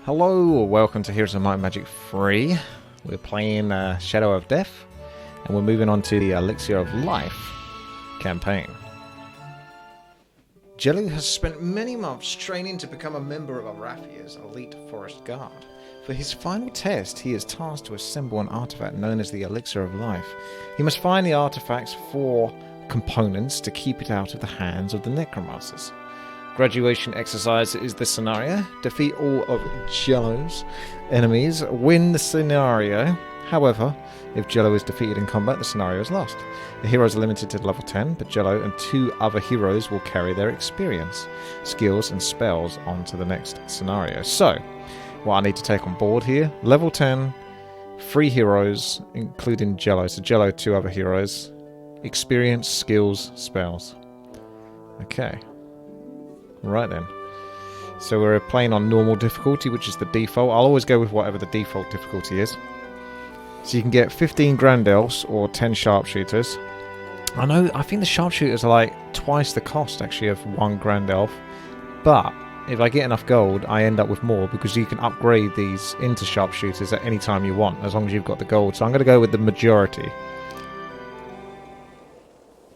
Hello, welcome to Heroes of Might and Magic 3. We're playing Shadow of Death, and we're moving on to the Elixir of Life campaign. Jello has spent many months training to become a member of Arathia's elite forest guard. For his final test, he is tasked to assemble an artifact known as the Elixir of Life. He must find the artifact's 4 components to keep it out of the hands of the necromancers. Graduation exercise is the scenario. Defeat all of Jello's enemies. Win the scenario. However, if Jello is defeated in combat, the scenario is lost. The heroes are limited to level 10, but Jello and 2 other heroes will carry their experience, skills, and spells onto the next scenario. So, what I need to take on board here, level 10, 3 heroes, including Jello. So Jello, 2 other heroes, experience, skills, spells. Okay. Right then. So we're playing on normal difficulty, which is the default. I'll always go with whatever the default difficulty is. So you can get 15 Grand Elves or 10 Sharpshooters. I think the Sharpshooters are like twice the cost actually of 1 Grand Elf. But if I get enough gold, I end up with more because you can upgrade these into Sharpshooters at any time you want, as long as you've got the gold. So I'm going to go with the majority.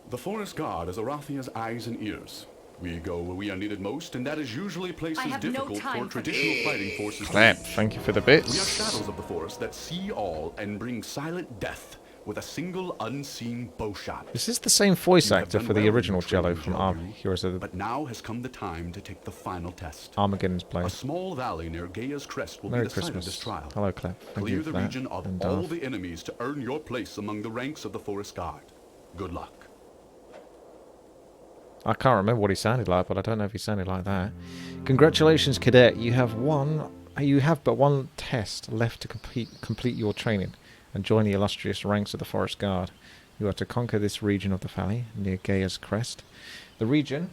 The Forest Guard is Arathia's eyes and ears. We go where we are needed most, and that is usually places difficult for traditional fighting forces. Clamp, thank you for the bits. We are shadows of the forest that see all and bring silent death with a single unseen bowshot. This is the same voice actor for the original Jello from Heroes of the... But now has come the time to take the final test. Armageddon's Blade. A small valley near Gaia's crest will Merry be the Christmas. site of this trial. Hello, Clef. Thank Clear you for the that. region of And all Darth. the enemies to earn your place among the ranks of the Forest Guard. Good luck. I can't remember what he sounded like, but I don't know if he sounded like that. Congratulations, Cadet. You have but one test left to complete your training and join the illustrious ranks of the Forest Guard. You are to conquer this region of the valley near Gaia's crest. The region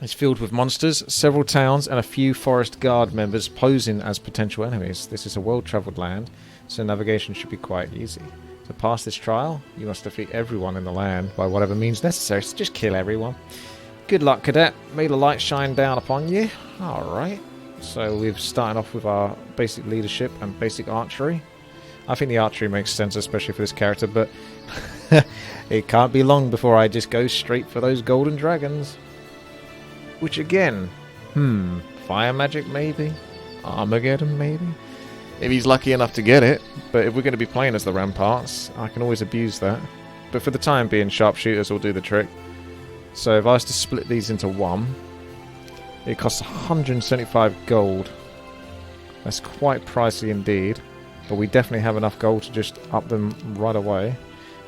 is filled with monsters, several towns, and a few Forest Guard members posing as potential enemies. This is a well-travelled land, so navigation should be quite easy. To pass this trial, you must defeat everyone in the land by whatever means necessary, so just kill everyone. Good luck, Cadet. May the light shine down upon you. Alright, so we've started off with our basic leadership and basic archery. I think the archery makes sense, especially for this character, but it can't be long before I just go straight for those golden dragons. Which again, fire magic maybe? Armageddon maybe? If he's lucky enough to get it, but if we're going to be playing as the Ramparts, I can always abuse that. But for the time being, Sharpshooters will do the trick. So if I was to split these into 1, it costs 175 gold. That's quite pricey indeed, but we definitely have enough gold to just up them right away.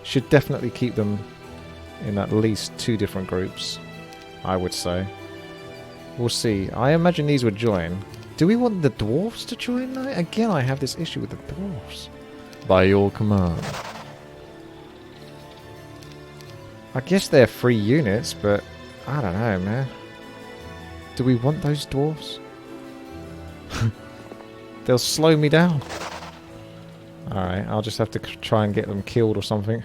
Should definitely keep them in at least 2 different groups, I would say. We'll see. I imagine these would join. Do we want the dwarves to join now? Again, I have this issue with the dwarves. By your command. I guess they're free units, but I don't know, man. Do we want those dwarves? They'll slow me down. Alright, I'll just have to try and get them killed or something.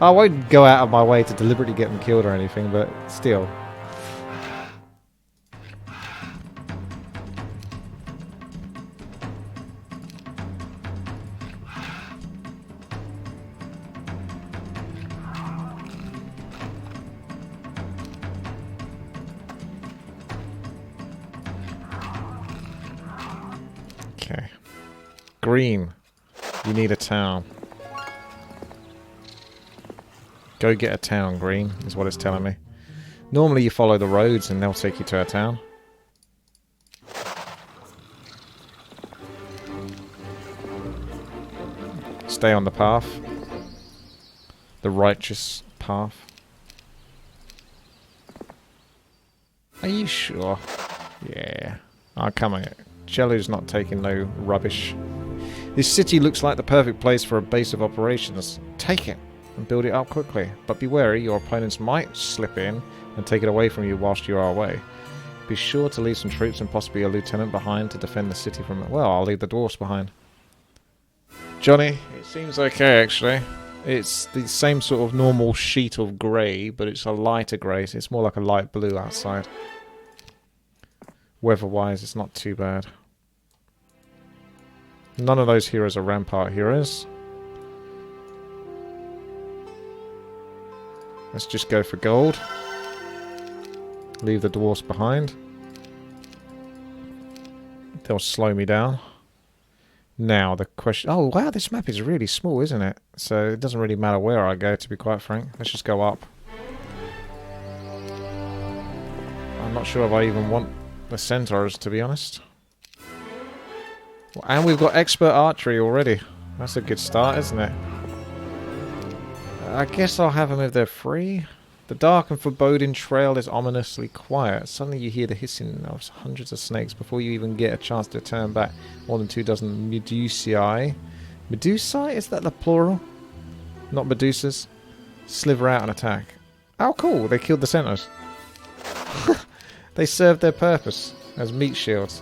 I won't go out of my way to deliberately get them killed or anything, but still. Okay. Green. You need a town. Go get a town, Green, is what it's telling me. Normally you follow the roads and they'll take you to a town. Stay on the path. The righteous path. Are you sure? Yeah. Oh, come on. Jello's not taking no rubbish. This city looks like the perfect place for a base of operations. Take it and build it up quickly. But be wary, your opponents might slip in and take it away from you whilst you are away. Be sure to leave some troops and possibly a lieutenant behind to defend the city from... Well, I'll leave the dwarfs behind. Johnny, it seems okay actually. It's the same sort of normal sheet of grey, but it's a lighter grey, so it's more like a light blue outside. Weather-wise, it's not too bad. None of those heroes are rampart heroes. Let's just go for gold. Leave the dwarfs behind. They'll slow me down. Now the question... Oh, wow, this map is really small, isn't it? So it doesn't really matter where I go, to be quite frank. Let's just go up. I'm not sure if I even want the centaurs, to be honest. And we've got expert archery already. That's a good start, isn't it? I guess I'll have them if they're free. The dark and foreboding trail is ominously quiet. Suddenly you hear the hissing of hundreds of snakes before you even get a chance to turn back. More than 24 Medusae. Medusae? Is that the plural? Not Medusas? Sliver out and attack. Oh, cool. They killed the centaurs. They served their purpose as meat shields.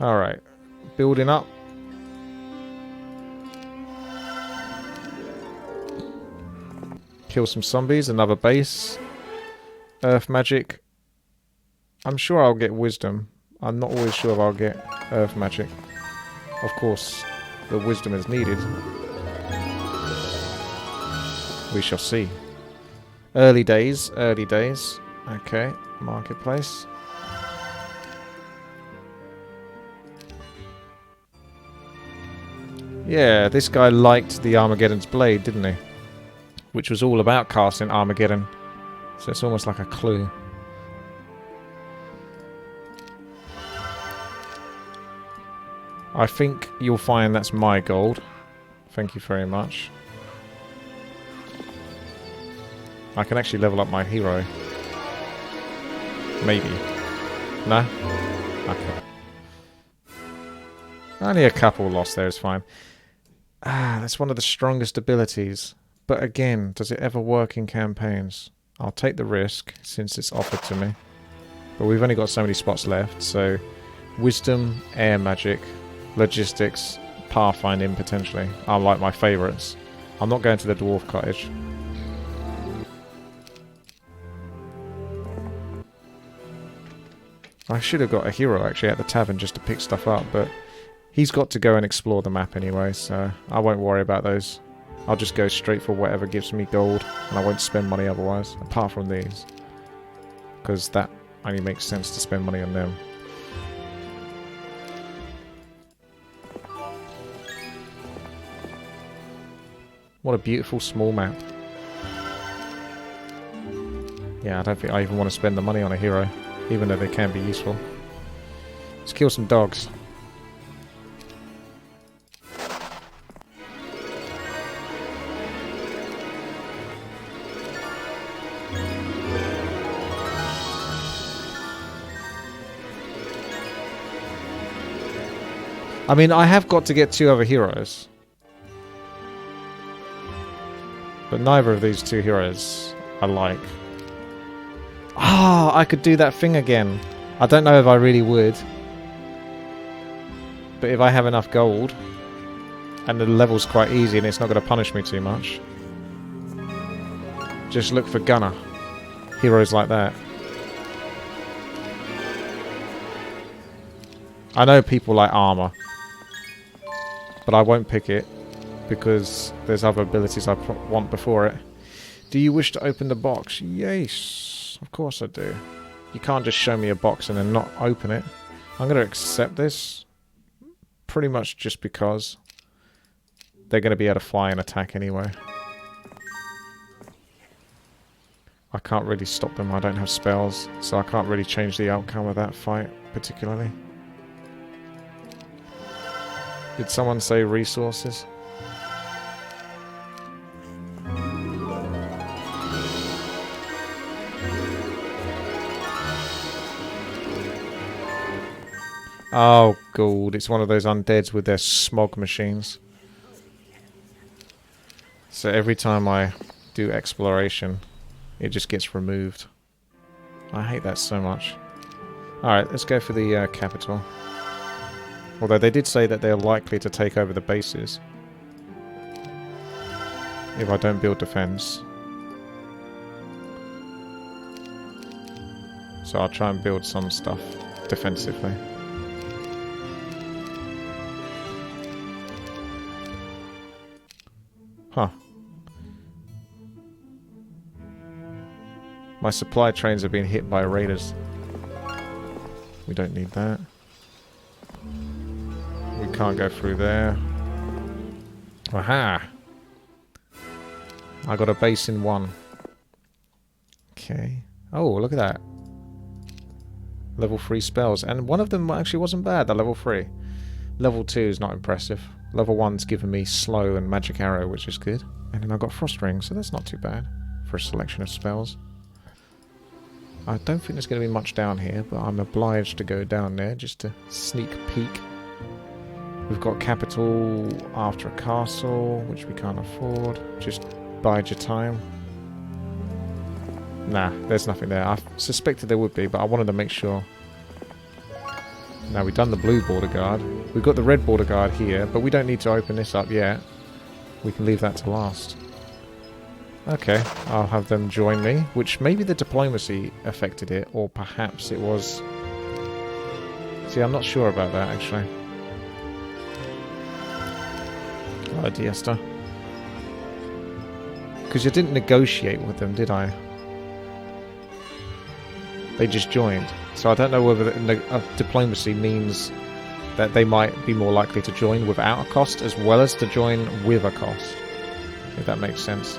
Alright. Building up. Kill some zombies. Another base. Earth magic. I'm sure I'll get wisdom. I'm not always sure if I'll get earth magic. Of course, the wisdom is needed. We shall see. Early days. Early days. Okay. Marketplace. Yeah, this guy liked the Armageddon's blade, didn't he? Which was all about casting Armageddon. So it's almost like a clue. I think you'll find that's my gold. Thank you very much. I can actually level up my hero. Maybe. No? Okay. Only a couple lost there is fine. Ah, that's one of the strongest abilities. But again, does it ever work in campaigns? I'll take the risk since it's offered to me. But we've only got so many spots left, so wisdom, air magic, logistics, pathfinding potentially are like my favourites. I'm not going to the dwarf cottage. I should have got a hero actually at the tavern just to pick stuff up, but he's got to go and explore the map anyway, so I won't worry about those. I'll just go straight for whatever gives me gold, and I won't spend money otherwise, apart from these. Because that only makes sense to spend money on them. What a beautiful small map. Yeah, I don't think I even want to spend the money on a hero, even though they can be useful. Let's kill some dogs. I mean, I have got to get 2 other heroes. But neither of these 2 heroes I like. Ah, I could do that thing again. I don't know if I really would. But if I have enough gold, and the level's quite easy and it's not going to punish me too much, just look for Gunner. Heroes like that. I know people like armor, but I won't pick it because there's other abilities I want before it. Do you wish to open the box? Yes, of course I do. You can't just show me a box and then not open it. I'm going to accept this pretty much just because they're going to be able to fly and attack anyway. I can't really stop them. I don't have spells, so I can't really change the outcome of that fight particularly. Did someone say resources? Oh, God. It's one of those undeads with their smog machines. So every time I do exploration, it just gets removed. I hate that so much. Alright, let's go for the capital. Although they did say that they're likely to take over the bases if I don't build defense. So I'll try and build some stuff defensively. Huh. My supply trains have been hit by raiders. We don't need that. We can't go through there. Aha! I got a base in 1. Okay. Oh, look at that. Level 3 spells. And one of them actually wasn't bad, the level 3. Level 2 is not impressive. Level 1's given me slow and magic arrow, which is good. And then I got frost ring, so that's not too bad for a selection of spells. I don't think there's going to be much down here, but I'm obliged to go down there just to sneak peek. We've got capital after a castle, which we can't afford. Just bide your time. Nah, there's nothing there. I suspected there would be, but I wanted to make sure. Now, we've done the blue border guard. We've got the red border guard here, but we don't need to open this up yet. We can leave that to last. Okay, I'll have them join me, which maybe the diplomacy affected it, or perhaps it was... See, I'm not sure about that, actually. Oh, Diesta. Because you didn't negotiate with them, did I? They just joined. So I don't know whether diplomacy means that they might be more likely to join without a cost, as well as to join with a cost. If that makes sense.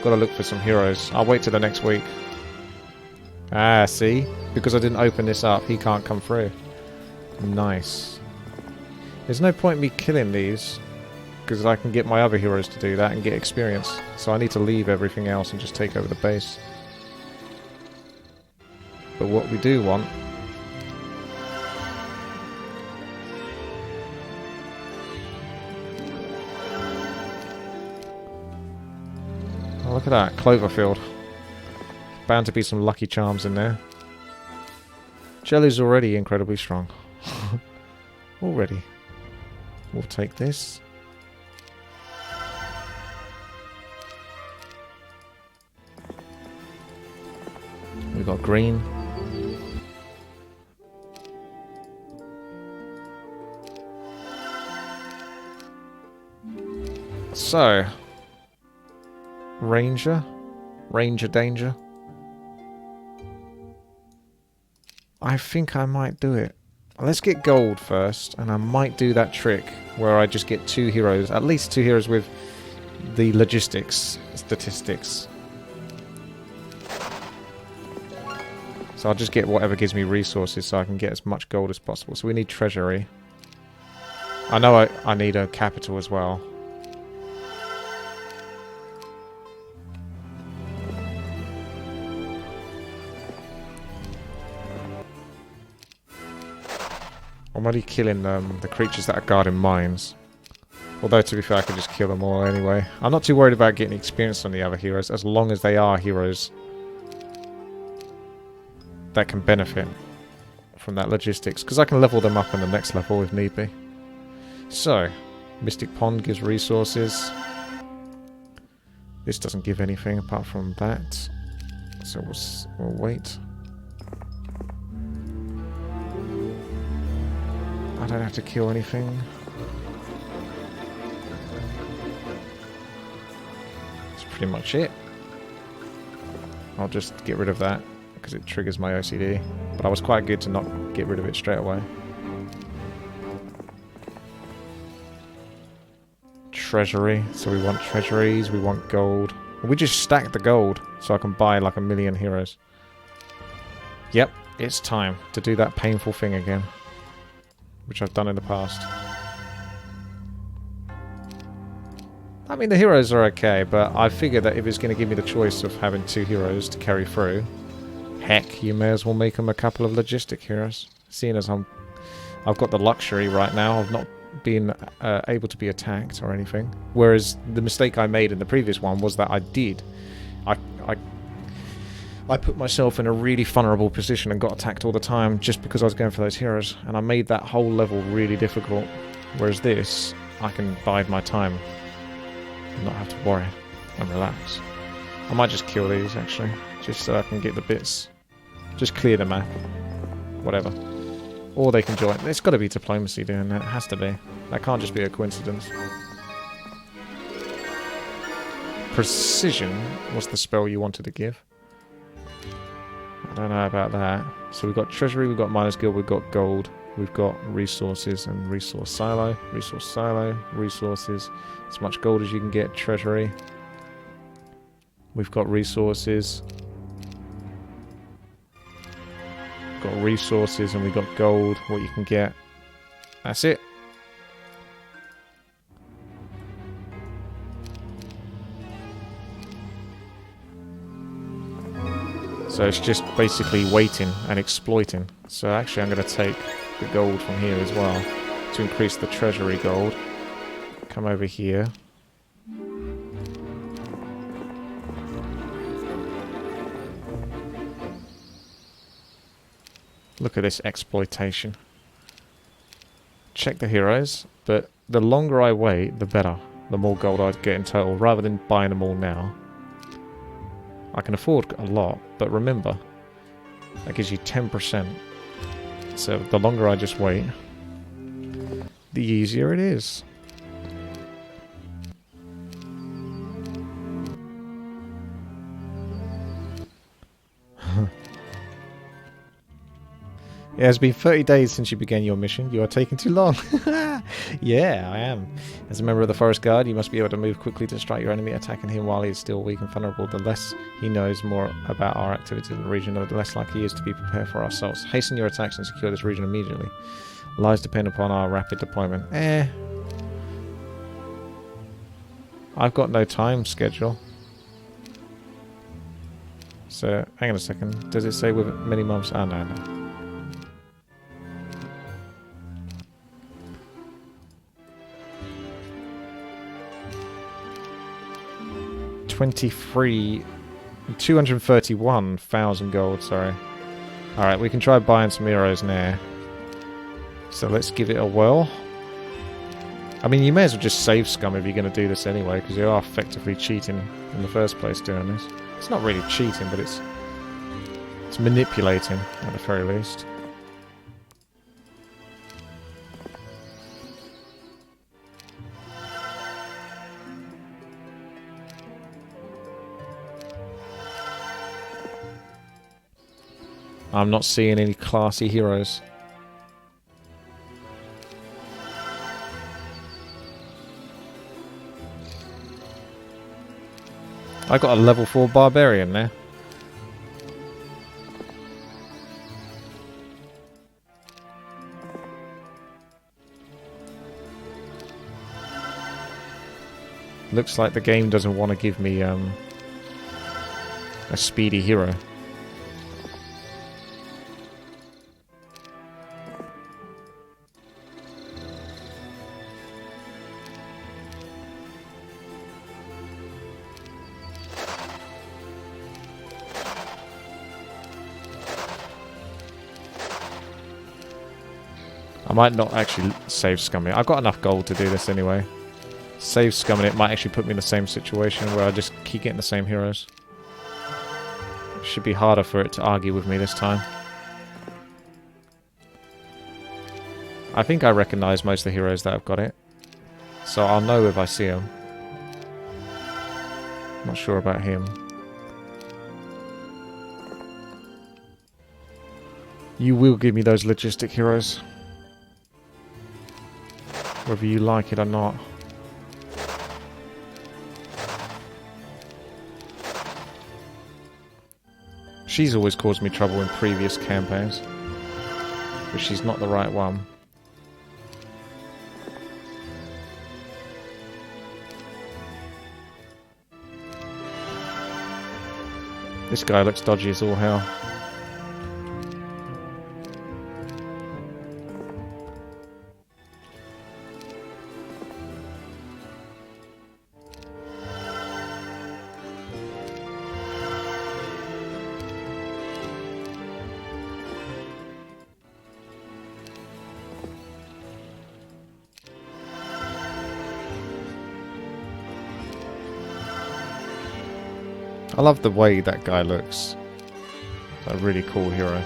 Gotta look for some heroes. I'll wait till the next week. Ah, see? Because I didn't open this up, he can't come through. Nice. There's no point in me killing these, because I can get my other heroes to do that and get experience. So I need to leave everything else and just take over the base. But what we do want... Oh, look at that, Cloverfield. Bound to be some lucky charms in there. Jelly's already incredibly strong. Already. We'll take this. We've got green. So, Ranger danger. I think I might do it. Let's get gold first, and I might do that trick where I just get 2 heroes, at least 2 heroes with the logistics statistics. So I'll just get whatever gives me resources so I can get as much gold as possible. So we need treasury. I know I need a capital as well. I'm already killing the creatures that are guarding mines. Although, to be fair, I can just kill them all anyway. I'm not too worried about getting experience on the other heroes, as long as they are heroes that can benefit from that logistics. Because I can level them up on the next level if need be. So, Mystic Pond gives resources. This doesn't give anything apart from that. So we'll wait. I don't have to kill anything. That's pretty much it. I'll just get rid of that because it triggers my OCD. But I was quite good to not get rid of it straight away. Treasury. So we want treasuries, we want gold. We just stack the gold so I can buy like 1,000,000 heroes. Yep, it's time to do that painful thing again. Which I've done in the past. I mean, the heroes are okay, but I figure that if it's going to give me the choice of having 2 heroes to carry through, heck, you may as well make them a couple of logistic heroes. Seeing as I've got the luxury right now of not being able to be attacked or anything. Whereas the mistake I made in the previous one was that I put myself in a really vulnerable position and got attacked all the time just because I was going for those heroes. And I made that whole level really difficult. Whereas this, I can bide my time and not have to worry and relax. I might just kill these, actually. Just so I can get the bits. Just clear the map. Whatever. Or they can join. There's got to be diplomacy doing that. It has to be. That can't just be a coincidence. Precision was the spell you wanted to give. I don't know about that. So we've got treasury, we've got miners guild, we've got gold, we've got resources and resource silo, resources, as much gold as you can get, treasury. We've got resources. Got resources and we've got gold, what you can get. That's it. So it's just basically waiting and exploiting. So actually I'm going to take the gold from here as well to increase the treasury gold. Come over here. Look at this exploitation. Check the heroes, but the longer I wait, the better. The more gold I'd get in total, rather than buying them all now. I can afford a lot, but remember, that gives you 10%. So the longer I just wait, the easier it is. It has been 30 days since you began your mission. You are taking too long. Yeah, I am. As a member of the Forest Guard, you must be able to move quickly to strike your enemy, attacking him while he is still weak and vulnerable. The less he knows more about our activities in the region, the less likely he is to be prepared for our assaults. Hasten your attacks and secure this region immediately. Lives depend upon our rapid deployment. I've got no time schedule. So, hang on a second. Does it say with many months? Oh, no. 231,000 gold, sorry. Alright, we can try buying some heroes now. So let's give it a whirl. I mean, you may as well just save scum if you're going to do this anyway, because you are effectively cheating in the first place doing this. It's not really cheating, but it's manipulating, at the very least. I'm not seeing any classy heroes. I got a level 4 barbarian there. Looks like the game doesn't want to give me a speedy hero. I might not actually save scumming. I've got enough gold to do this anyway. Save scumming it might actually put me in the same situation where I just keep getting the same heroes. It should be harder for it to argue with me this time. I think I recognise most of the heroes that have got it. So I'll know if I see them. Not sure about him. You will give me those logistic heroes. Whether you like it or not. She's always caused me trouble in previous campaigns. But she's not the right one. This guy looks dodgy as all hell. I love the way that guy looks. A really cool hero.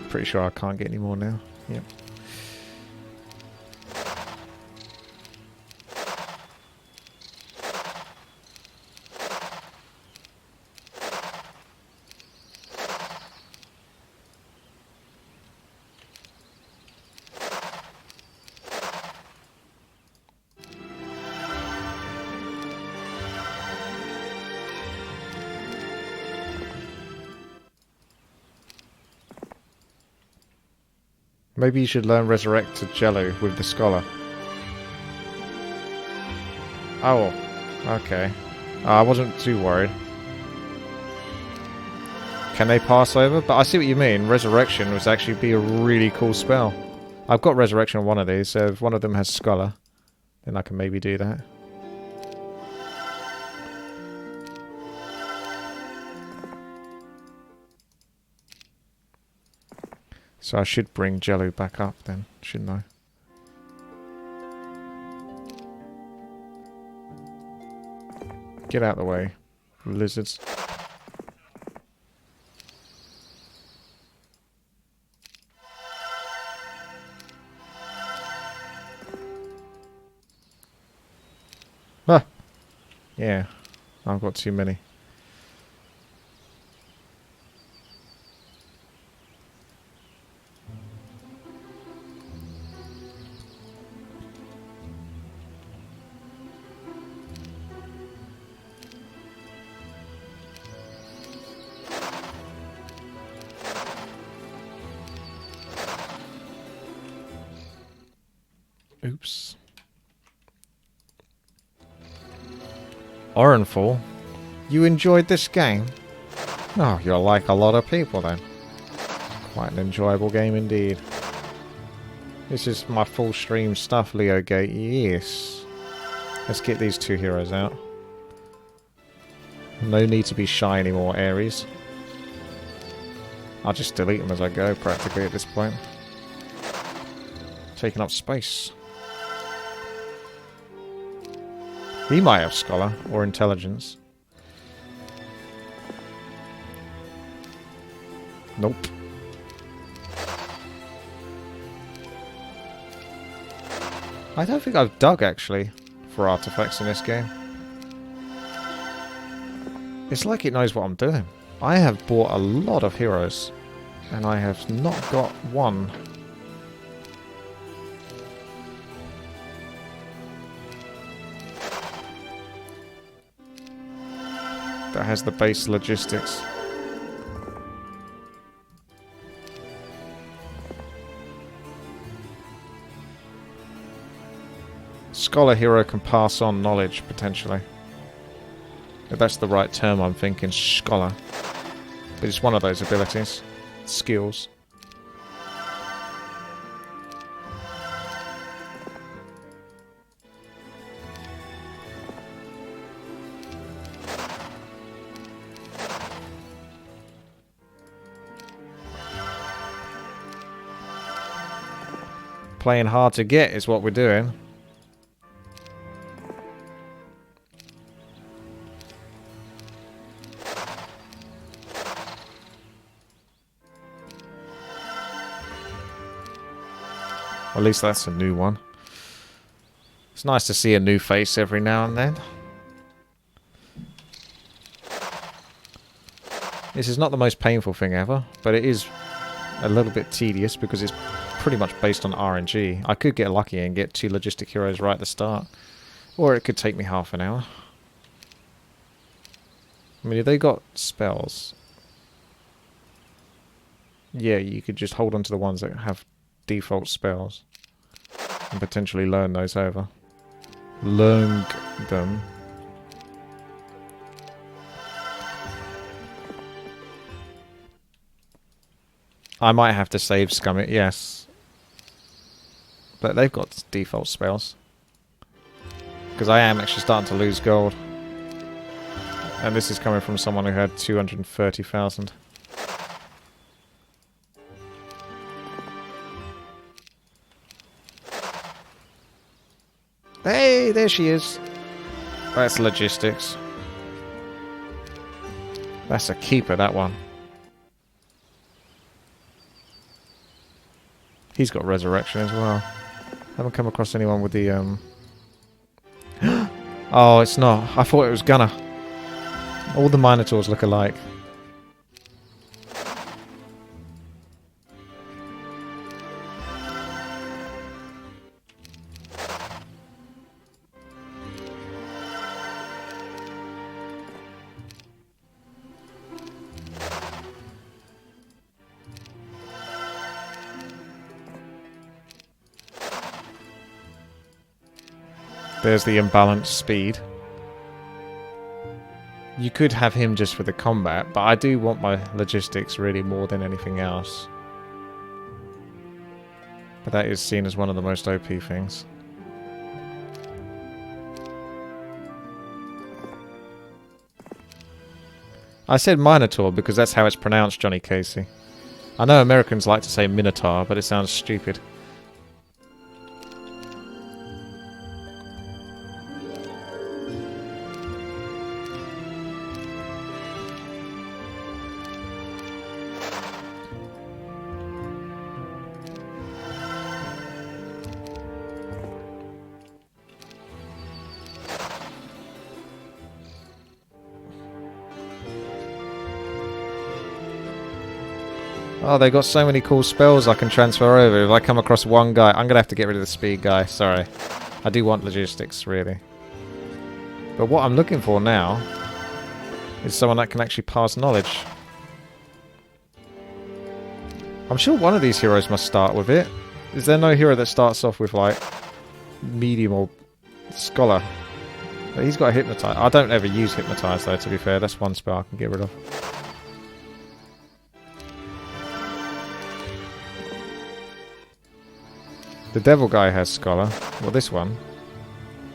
Pretty sure I can't get any more now. Yep. Maybe you should learn Resurrected Jello with the Scholar. Oh, okay. I wasn't too worried. Can they pass over? But I see what you mean. Resurrection would actually be a really cool spell. I've got Resurrection on one of these, so if one of them has Scholar, then I can maybe do that. So I should bring Jello back up then, shouldn't I? Get out of the way, lizards. Ah! Yeah, I've got too many. Oops. Orenfall, you enjoyed this game? Oh, you're like a lot of people then. Quite an enjoyable game indeed. This is my full stream stuff, Leo Gate. Yes. Let's get these two heroes out. No need to be shy anymore, Ares. I'll just delete them as I go, practically, at this point. Taking up space. He might have Scholar or Intelligence. Nope. I don't think I've dug, actually, for artifacts in this game. It's like it knows what I'm doing. I have bought a lot of heroes, and I have not got one. That has the base logistics. Scholar hero can pass on knowledge, potentially. If that's the right term, I'm thinking scholar. But it's one of those abilities. Skills. Playing hard to get is what we're doing. At least that's a new one. It's nice to see a new face every now and then. This is not the most painful thing ever, but it is a little bit tedious because it's pretty much based on RNG. I could get lucky and get 2 logistic heroes right at the start. Or it could take me half an hour. I mean, if they got spells... yeah, you could just hold on to the ones that have default spells. And potentially learn those over. Learn them. I might have to save scum it, yes. But they've got default spells. Because I am actually starting to lose gold. And this is coming from someone who had 230,000. Hey, there she is. That's logistics. That's a keeper, that one. He's got resurrection as well. Haven't come across anyone with the, Oh, it's not. I thought it was Gunner. All the Minotaurs look alike. There's the imbalanced speed. You could have him just for the combat, but I do want my logistics really more than anything else. But that is seen as one of the most OP things. I said Minotaur because that's how it's pronounced, Johnny Casey. I know Americans like to say Minotaur, but it sounds stupid. Oh, they got so many cool spells I can transfer over. If I come across one guy, I'm going to have to get rid of the speed guy. Sorry. I do want logistics, really. But what I'm looking for now is someone that can actually pass knowledge. I'm sure one of these heroes must start with it. Is there no hero that starts off with, like, medium or scholar? But he's got a hypnotize. I don't ever use hypnotize, though, to be fair. That's one spell I can get rid of. The devil guy has scholar. Well, this one.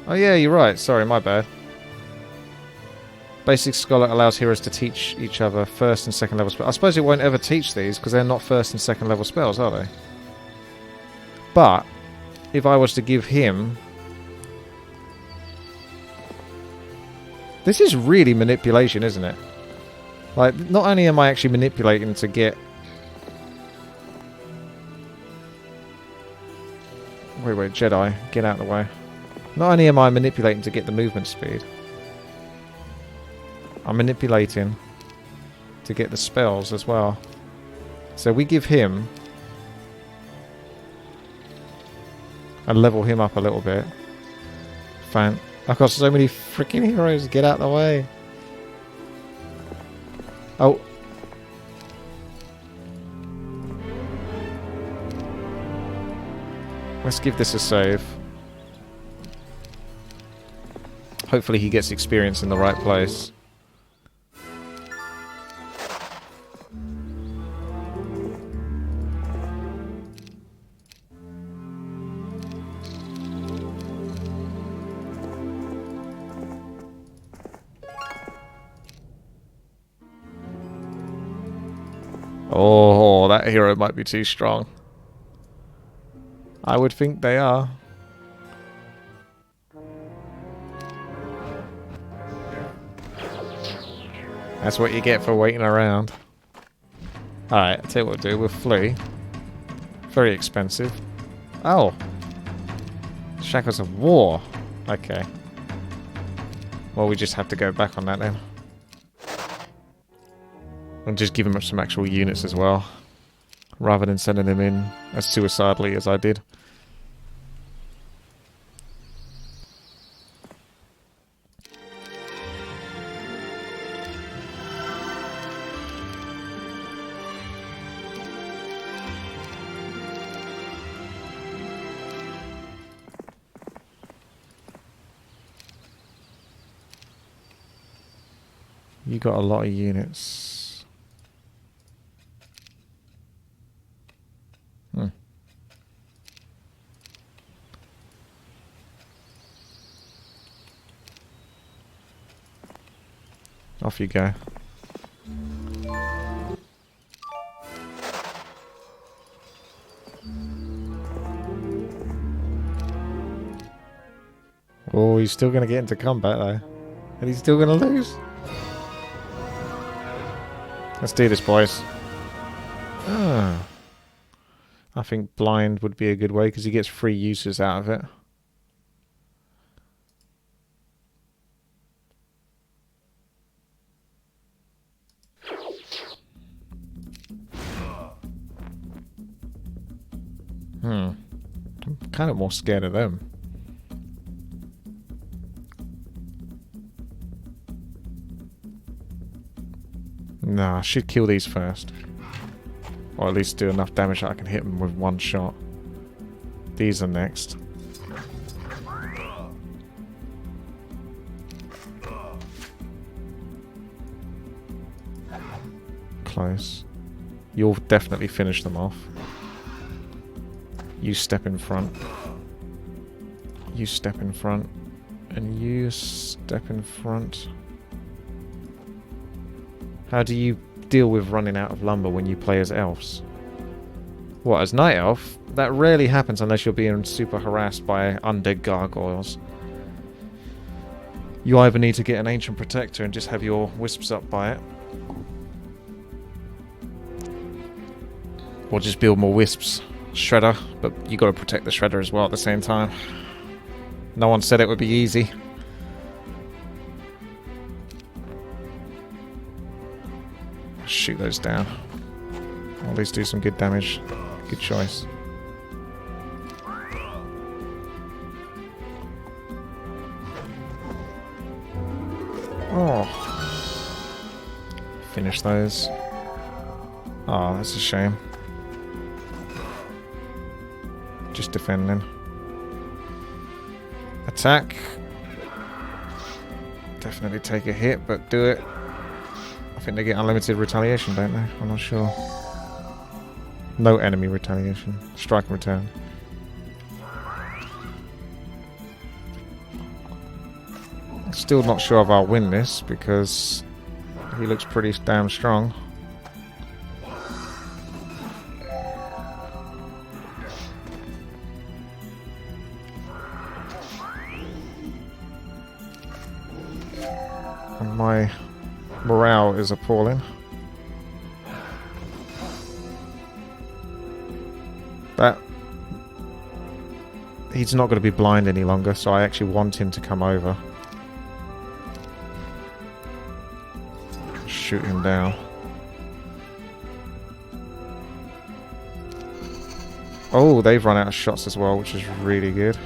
Oh yeah, you're right. Sorry, my bad. Basic scholar allows heroes to teach each other first and second level spells. I suppose it won't ever teach these because they're not first and second level spells, are they? But if I was to give him... This is really manipulation, isn't it? Like, not only am I actually manipulating to get... Wait, Jedi, get out of the way. Not only am I manipulating to get the movement speed, I'm manipulating to get the spells as well. So we give him and level him up a little bit. Fine. I've got so many freaking heroes. Get out of the way. Oh. Let's give this a save. Hopefully he gets experience in the right place. Oh, that hero might be too strong. I would think they are. That's what you get for waiting around. Alright, I'll tell you what we'll do. We'll flee. Very expensive. Oh. Shackles of War. Okay. Well, we just have to go back on that then. And just give him some actual units as well. Rather than sending him in as suicidally as I did. You got a lot of units. Off you go. Oh, he's still going to get into combat though. And he's still going to lose. Let's do this, boys. Ah. I think blind would be a good way because he gets free uses out of it. I'm kind of more scared of them. Nah, I should kill these first. Or at least do enough damage that I can hit them with one shot. These are next. Close. You'll definitely finish them off. You step in front. You step in front. And you step in front. How do you deal with running out of lumber when you play as elves? What, as night elf? That rarely happens unless you're being super harassed by undead gargoyles. You either need to get an ancient protector and just have your wisps up by it, or just build more wisps. Shredder, but you got to protect the shredder as well at the same time. No one said it would be easy. Shoot those down. Or at least do some good damage. Good choice. Oh. Finish those. Oh, that's a shame. Just defending. Attack. Definitely take a hit, but do it. I think they get unlimited retaliation, don't they? I'm not sure. No enemy retaliation. Strike and return. Still not sure if I'll win this because he looks pretty damn strong. And my morale is appalling. That... He's not going to be blind any longer, so I actually want him to come over. Shoot him down. Oh, they've run out of shots as well, which is really good.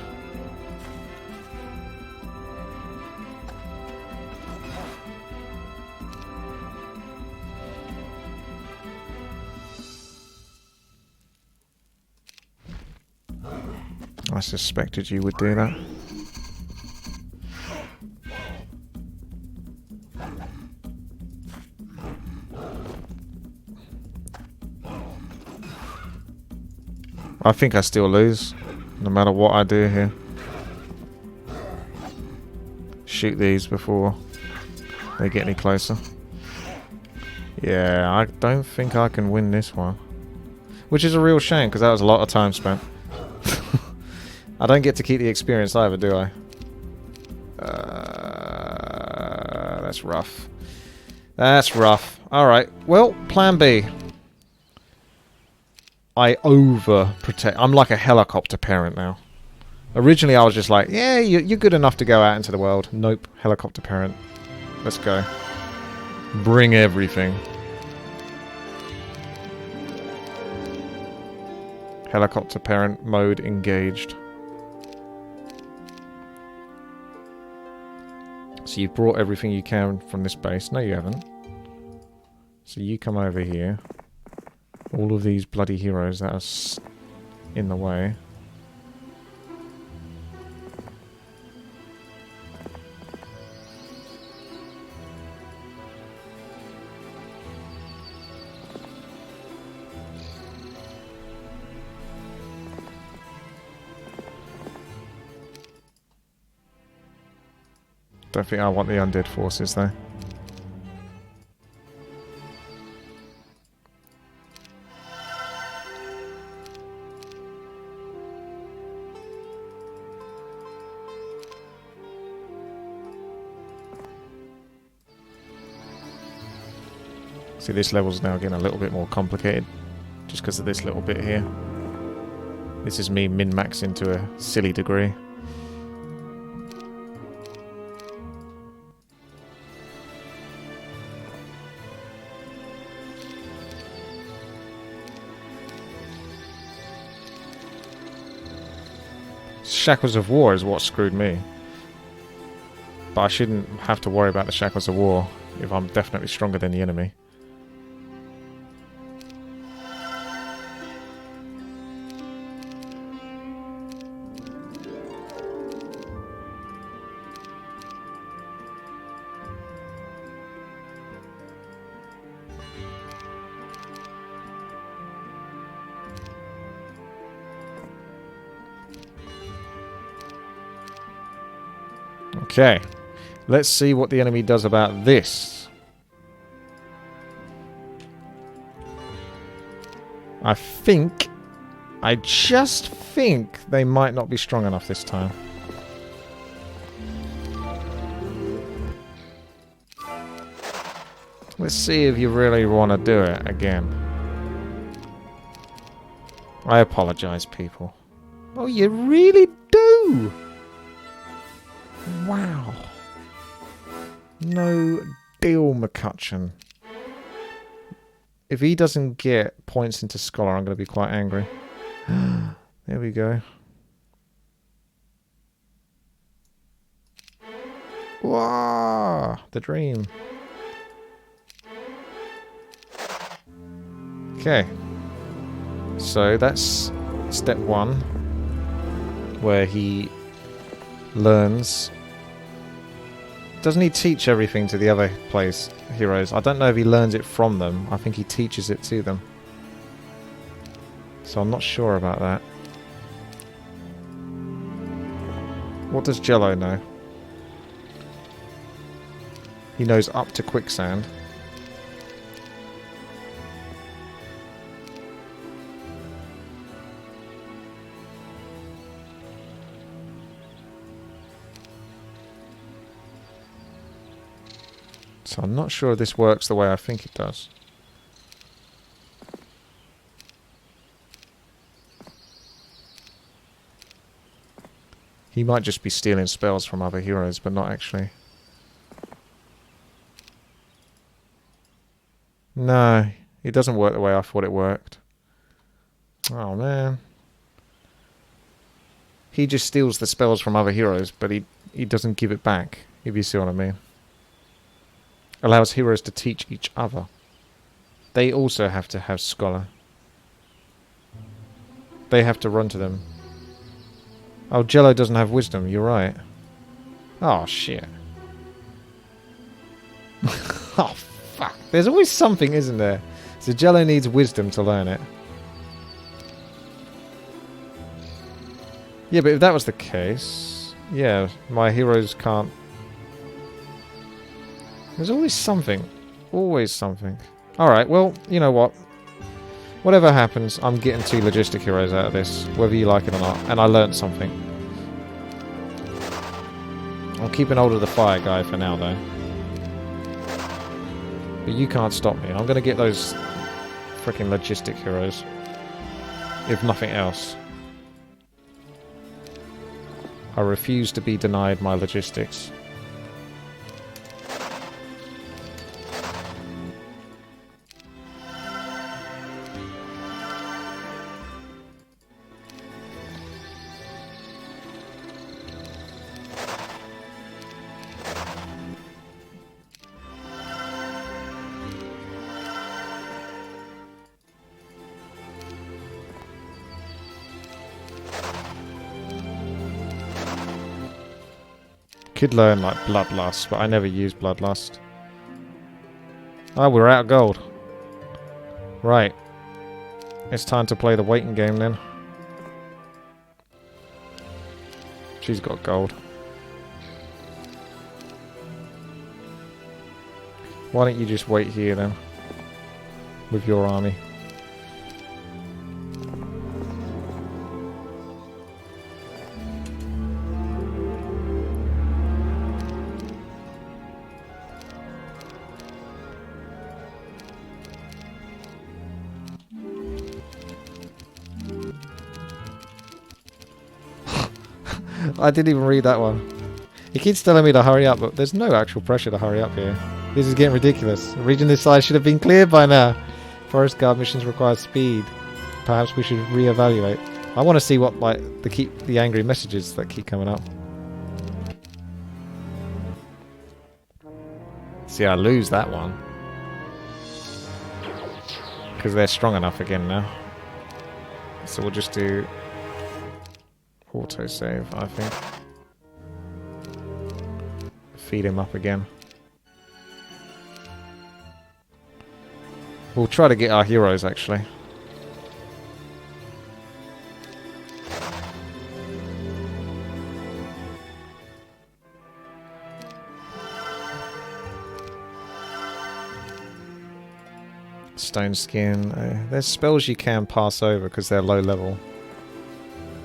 I suspected you would do that. I think I still lose, no matter what I do here. Shoot these before they get any closer. Yeah, I don't think I can win this one. Which is a real shame, because that was a lot of time spent. I don't get to keep the experience either, do I? That's rough. That's rough. Alright, well, plan B. I overprotect. I'm like a helicopter parent now. Originally I was just like, yeah, you're good enough to go out into the world. Nope, helicopter parent. Let's go. Bring everything. Helicopter parent mode engaged. So you've brought everything you can from this base. No, you haven't. So you come over here. All of these bloody heroes that are in the way. Don't think I want the undead forces though. See, this level's now getting a little bit more complicated. Just because of this little bit here. This is me min-maxing to a silly degree. Shackles of War is what screwed me. But I shouldn't have to worry about the Shackles of War if I'm definitely stronger than the enemy. Okay, let's see what the enemy does about this. I just think they might not be strong enough this time. Let's see if you really want to do it again. I apologize, people. Oh, you really do! Wow. No deal, McCutcheon. If he doesn't get points into Scholar, I'm going to be quite angry. There we go. Wow, the dream. Okay. So that's step 1, where he learns. Doesn't he teach everything to the other heroes? I don't know if he learns it from them. I think he teaches it to them. So I'm not sure about that. What does Jello know? He knows up to quicksand. So I'm not sure if this works the way I think it does. He might just be stealing spells from other heroes, but not actually. No, it doesn't work the way I thought it worked. Oh man. He just steals the spells from other heroes, but he doesn't give it back, if you see what I mean. Allows heroes to teach each other. They also have to have Scholar. They have to run to them. Oh, Jello doesn't have wisdom, you're right. Oh, shit. Oh, fuck. There's always something, isn't there? So Jello needs wisdom to learn it. Yeah, but if that was the case... Yeah, my heroes can't... There's always something. Always something. Alright, well, you know what? Whatever happens, I'm getting 2 logistic heroes out of this, whether you like it or not. And I learned something. I'm keeping hold of the fire guy for now, though. But you can't stop me. I'm going to get those freaking logistic heroes. If nothing else. I refuse to be denied my logistics. Could learn like Bloodlust, but I never use Bloodlust. Oh, we're out of gold. Right. It's time to play the waiting game then. She's got gold. Why don't you just wait here then? With your army. I didn't even read that one. He keeps telling me to hurry up, but there's no actual pressure to hurry up here. This is getting ridiculous. A region this size should have been cleared by now. Forest guard missions require speed. Perhaps we should reevaluate. I want to see what like the angry messages that keep coming up. See, I lose that one because they're strong enough again now. So we'll just do autosave, I think. Feed him up again. We'll try to get our heroes, actually. Stone skin. There's spells you can pass over because they're low level.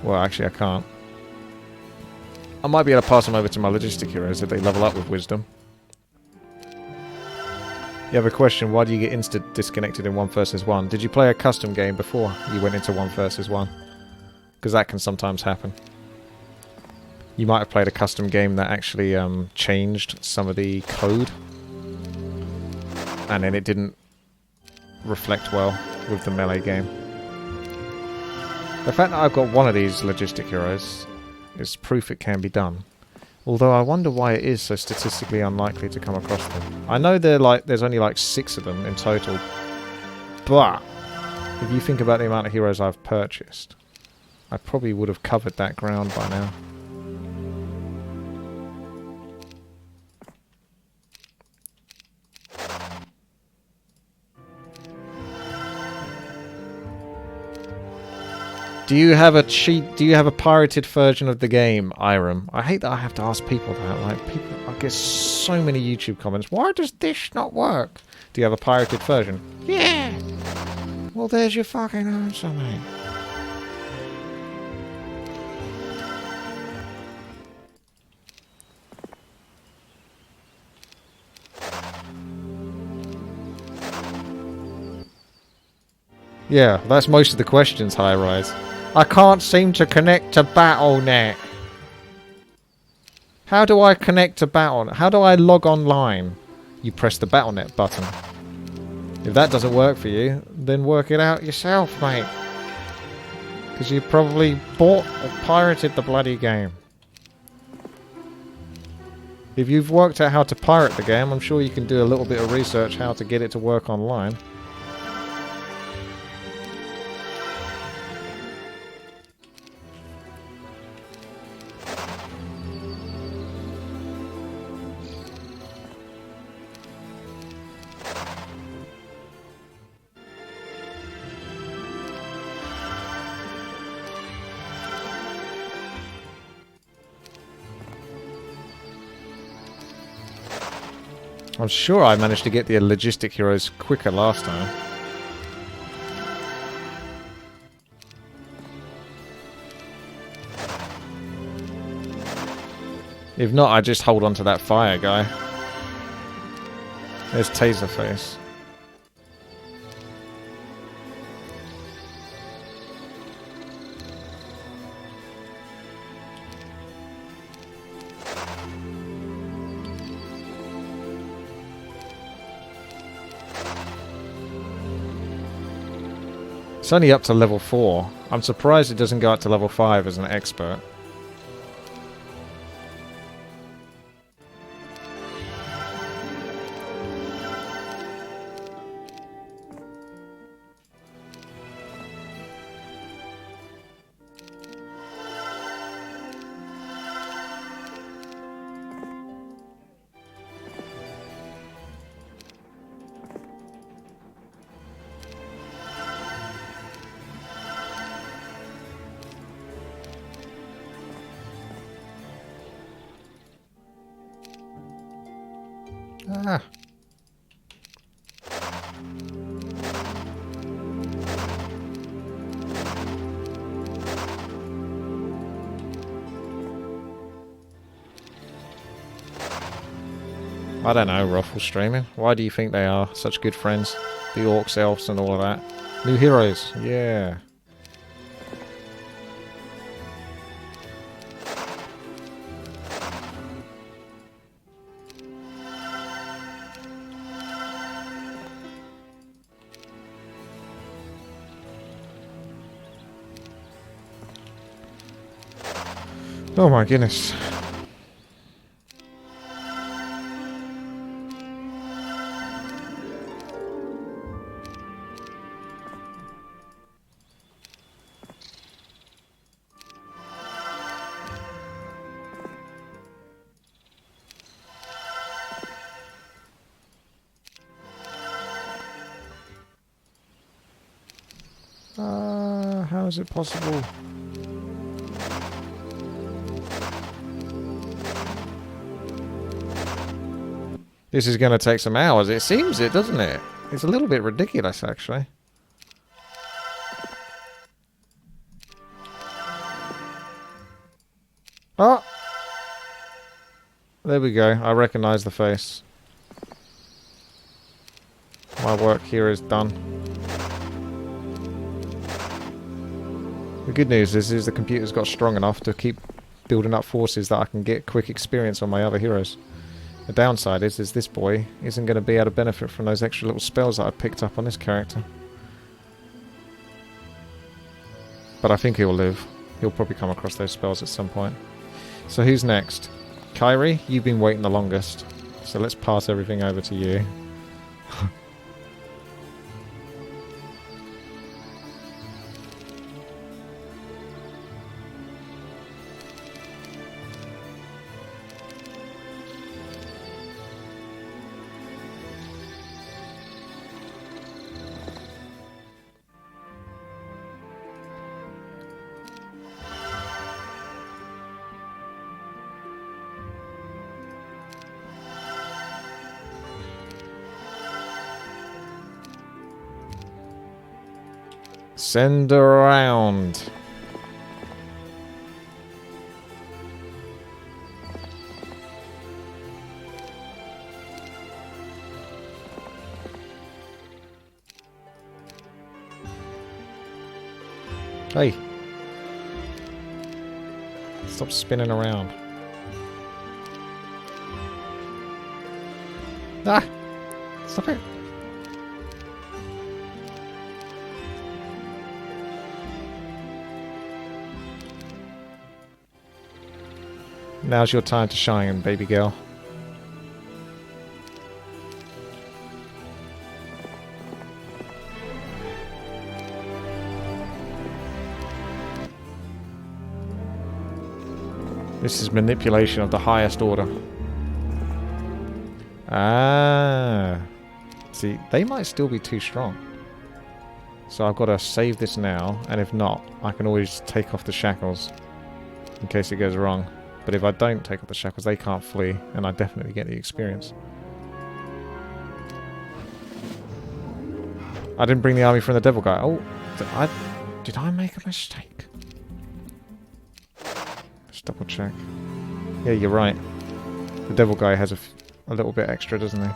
Well, actually, I can't. I might be able to pass them over to my logistic heroes if they level up with wisdom. You have a question, why do you get instant disconnected in 1 versus 1? Did you play a custom game before you went into 1 versus 1? Because that can sometimes happen. You might have played a custom game that actually changed some of the code. And then it didn't reflect well with the melee game. The fact that I've got one of these logistic heroes is proof it can be done. Although I wonder why it is so statistically unlikely to come across them. I know there's only like 6 of them in total, but if you think about the amount of heroes I've purchased, I probably would have covered that ground by now. Do you have a cheat? Do you have a pirated version of the game, Irem? I hate that I have to ask people that. Like, people, I get so many YouTube comments. Why does this not work? Do you have a pirated version? Yeah. Well, there's your fucking answer, mate. Yeah, that's most of the questions, High Rise. I can't seem to connect to BattleNet. How do I connect to BattleNet? How do I log online? You press the BattleNet button. If that doesn't work for you, then work it out yourself, mate. Because you probably bought or pirated the bloody game. If you've worked out how to pirate the game, I'm sure you can do a little bit of research how to get it to work online. I'm sure I managed to get the logistic heroes quicker last time. If not, I just hold on to that fire guy. There's Taserface. It's only up to level 4. I'm surprised it doesn't go up to level 5 as an expert. Ah. I don't know, Ruffle streaming. Why do you think they are such good friends? The orcs, elves and all of that. New heroes, yeah. Oh my goodness. How is it possible? This is going to take some hours. It seems it, doesn't it? It's a little bit ridiculous, actually. Oh! There we go. I recognise the face. My work here is done. The good news is the computer's got strong enough to keep building up forces that I can get quick experience on my other heroes. The downside is this boy isn't going to be able to benefit from those extra little spells that I picked up on this character. But I think he'll live. He'll probably come across those spells at some point. So who's next? Kyrie, you've been waiting the longest. So let's pass everything over to you. Send around. Hey. Stop spinning around. Ah! Stop it. Now's your time to shine, baby girl. This is manipulation of the highest order. Ah. See, they might still be too strong. So I've got to save this now, and if not, I can always take off the shackles in case it goes wrong. But if I don't take off the shackles, they can't flee, and I definitely get the experience. I didn't bring the army from the devil guy. Oh, did I make a mistake? Let's double check. Yeah, you're right. The devil guy has a little bit extra, doesn't he?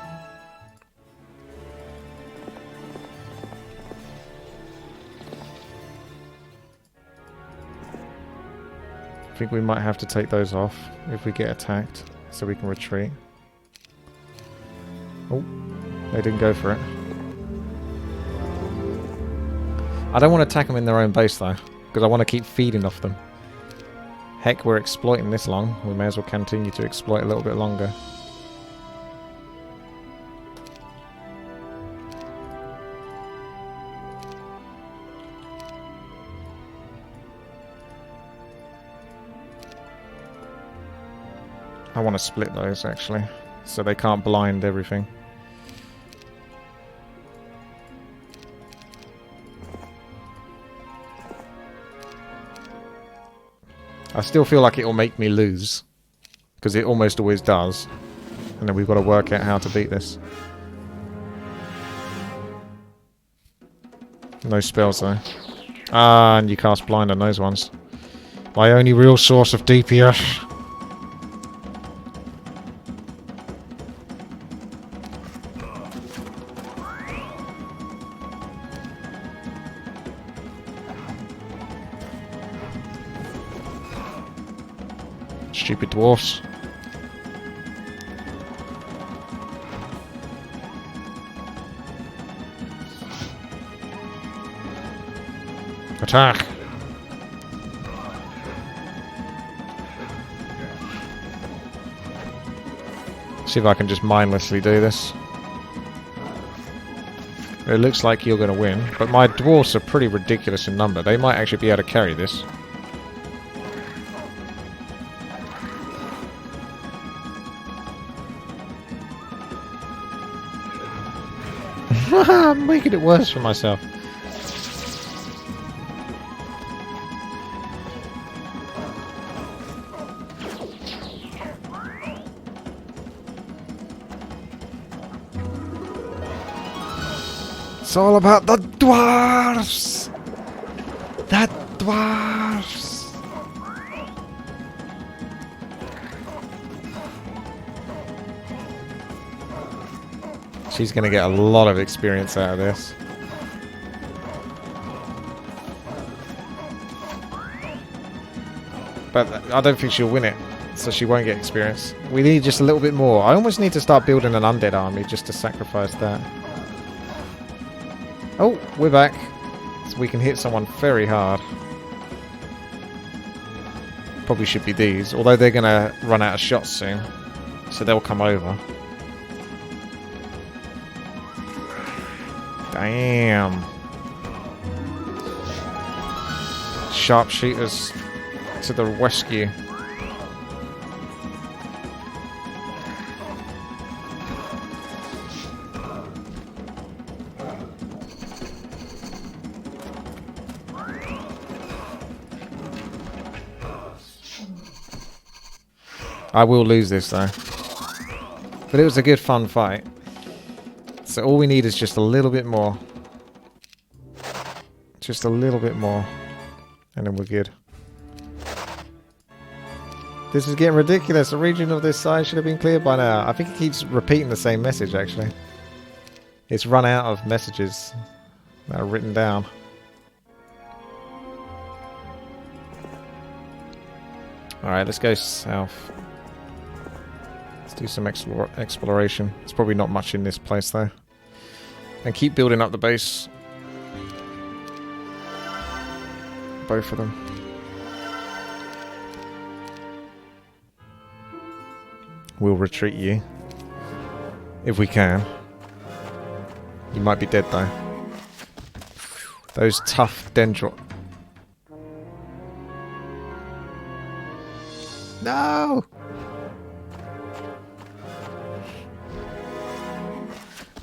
I think we might have to take those off if we get attacked, so we can retreat. Oh, they didn't go for it. I don't want to attack them in their own base though, because I want to keep feeding off them. Heck, we're exploiting this long. We may as well continue to exploit a little bit longer. I want to split those, actually, so they can't blind everything. I still feel like it will make me lose, because it almost always does. And then we've got to work out how to beat this. No spells, though. Ah, and you cast blind on those ones. My only real source of DPS. Stupid dwarfs. Attack! See if I can just mindlessly do this. It looks like you're going to win, but my dwarfs are pretty ridiculous in number. They might actually be able to carry this. I'm making it worse for myself. It's all about the dwarves! The dwarves! She's gonna get a lot of experience out of this. But I don't think she'll win it, so she won't get experience. We need just a little bit more. I almost need to start building an undead army just to sacrifice that. Oh, we're back. So we can hit someone very hard. Probably should be these, although they're gonna run out of shots soon. So they'll come over. Damn. Sharpshooters to the rescue. I will lose this though. But it was a good fun fight. So all we need is just a little bit more. Just a little bit more. And then we're good. This is getting ridiculous. A region of this size should have been cleared by now. I think it keeps repeating the same message actually. It's run out of messages that are written down. Alright, let's go south. Let's do some exploration. There's probably not much in this place though. And keep building up the base. Both of them. We'll retreat you. If we can. You might be dead though. Those tough dendron. No!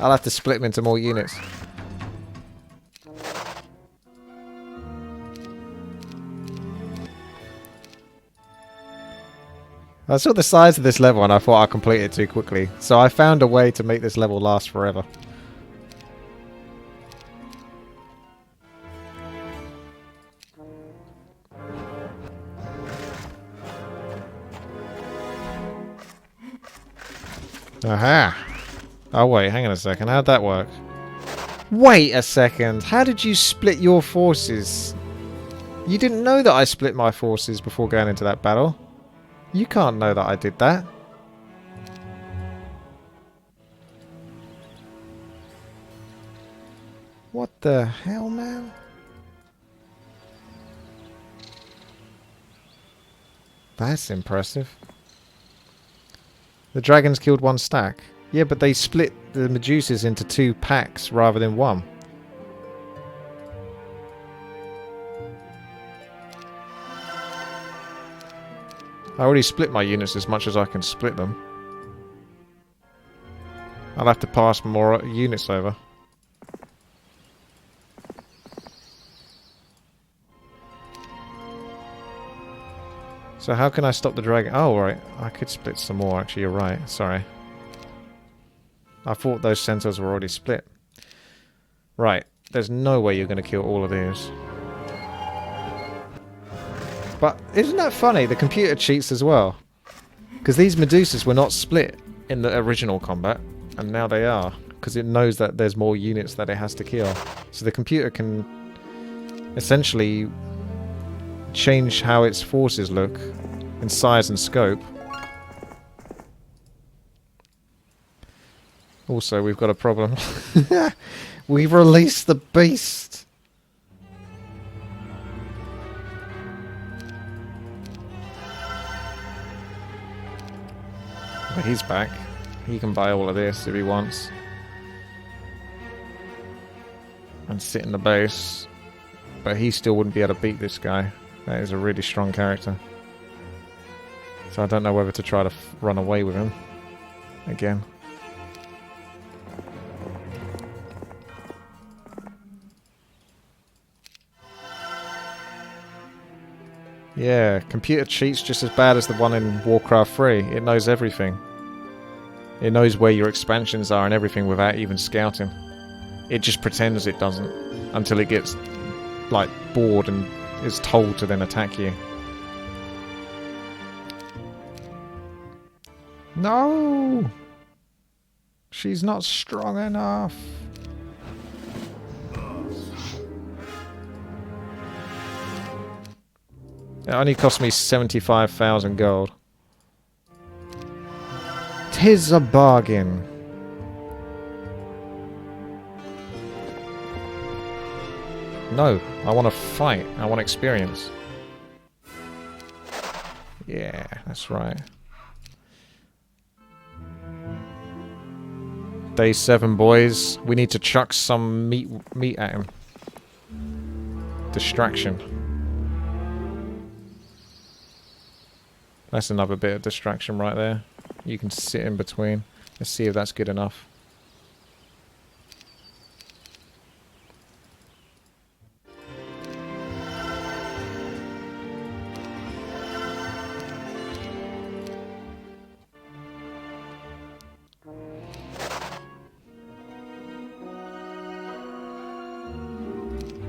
I'll have to split them into more units. I saw the size of this level and I thought I'd complete it too quickly. So I found a way to make this level last forever. Aha! Oh wait, hang on a second. How'd that work? Wait a second. How did you split your forces? You didn't know that I split my forces before going into that battle. You can't know that I did that. What the hell, man? That's impressive. The dragons killed one stack. Yeah, but they split the Medusas into 2 packs rather than 1. I already split my units as much as I can split them. I'll have to pass more units over. So how can I stop the dragon? Oh, right. I could split some more, actually. You're right. Sorry. I thought those centaurs were already split. Right. There's no way you're going to kill all of these. But isn't that funny? The computer cheats as well. Because these Medusas were not split in the original combat. And now they are. Because it knows that there's more units that it has to kill. So the computer can essentially change how its forces look in size and scope. Also, we've got a problem. We've released the beast. Well, he's back. He can buy all of this if he wants. And sit in the base. But he still wouldn't be able to beat this guy. That is a really strong character. So I don't know whether to try to run away with him. Again. Yeah, computer cheats just as bad as the one in Warcraft 3. It knows everything. It knows where your expansions are and everything without even scouting. It just pretends it doesn't until it gets, like, bored and is told to then attack you. No! She's not strong enough. It only cost me 75,000 gold. 'Tis a bargain. No, I want to fight. I want experience. Yeah, that's right. Day 7, boys. We need to chuck some meat at him. Distraction. That's another bit of distraction right there. You can sit in between. Let's see if that's good enough.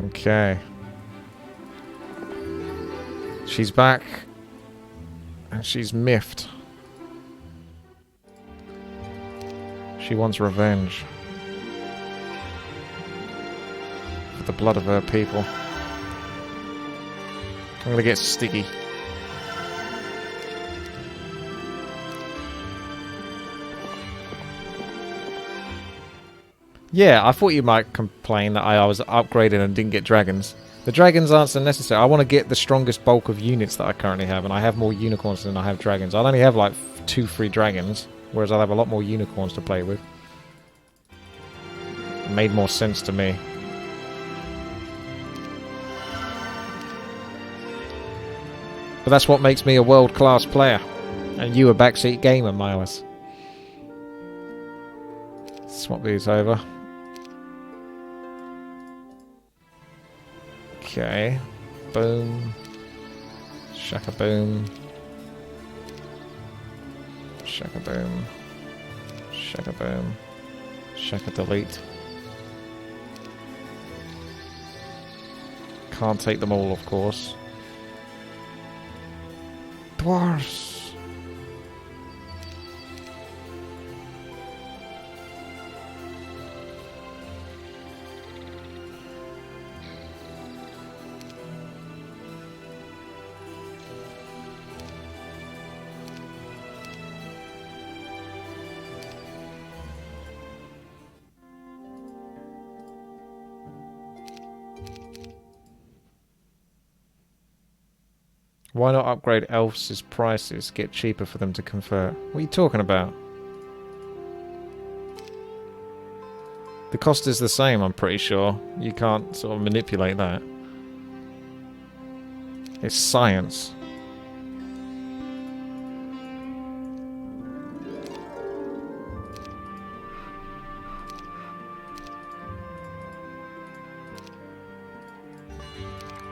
Okay. She's back. And she's miffed. She wants revenge. For the blood of her people. I'm gonna get sticky. Yeah, I thought you might complain that I was upgraded and didn't get dragons. The dragons aren't so necessary. I want to get the strongest bulk of units that I currently have, and I have more unicorns than I have dragons. I'll only have like 2-3 dragons, whereas I'll have a lot more unicorns to play with. It made more sense to me. But that's what makes me a world-class player. And you a backseat gamer, Miles. Swap these over. Okay. Boom. Shaka boom. Shaka boom. Shaka boom. Shaka delete. Can't take them all, of course. Dwarves. Why not upgrade elves' prices? Get cheaper for them to convert. What are you talking about? The cost is the same, I'm pretty sure. You can't sort of manipulate that. It's science.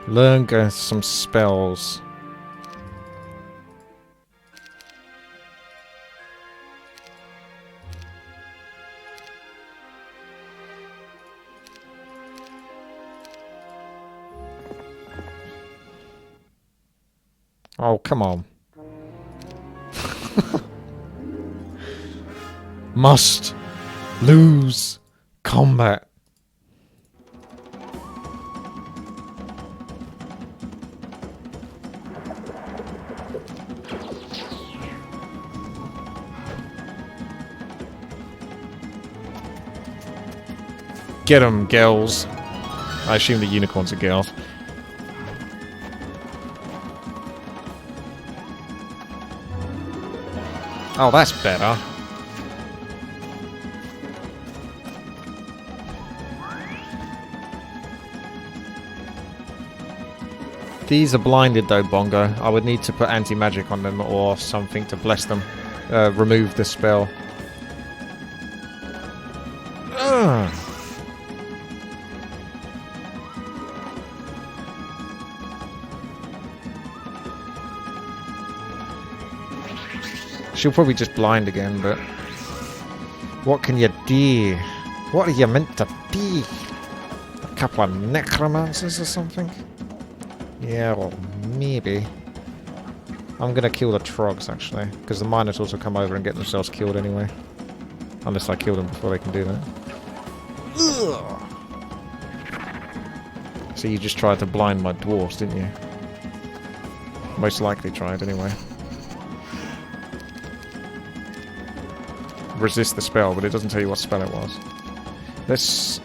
Learn some spells. Oh, come on. Must lose combat. Get them, girls. I assume the unicorns are girls. Oh, that's better. These are blinded though, Bongo. I would need to put anti-magic on them or something to bless them. Remove the spell. Ugh. She'll probably just blind again, but... What can you do? What are you meant to be? A couple of necromancers or something? Yeah, well, maybe. I'm gonna kill the trogs, actually. Because the Minotaurs will come over and get themselves killed anyway. Unless I kill them before they can do that. Ugh. So you just tried to blind my dwarves, didn't you? Most likely tried, anyway. Resist the spell, but it doesn't tell you what spell it was. Let's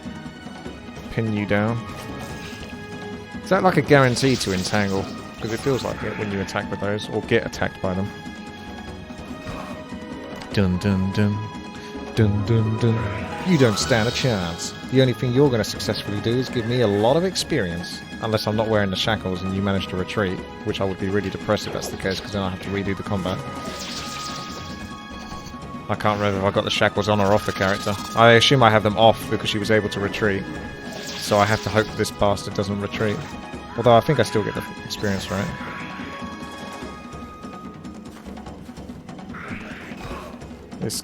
pin you down. Is that like a guarantee to entangle? Because it feels like it when you attack with those, or get attacked by them. Dun dun dun. Dun dun dun. You don't stand a chance. The only thing you're going to successfully do is give me a lot of experience. Unless I'm not wearing the shackles and you manage to retreat, which I would be really depressed if that's the case, because then I have to redo the combat. I can't remember if I got the shackles on or off the character. I assume I have them off because she was able to retreat. So I have to hope this bastard doesn't retreat. Although I think I still get the experience, right? It's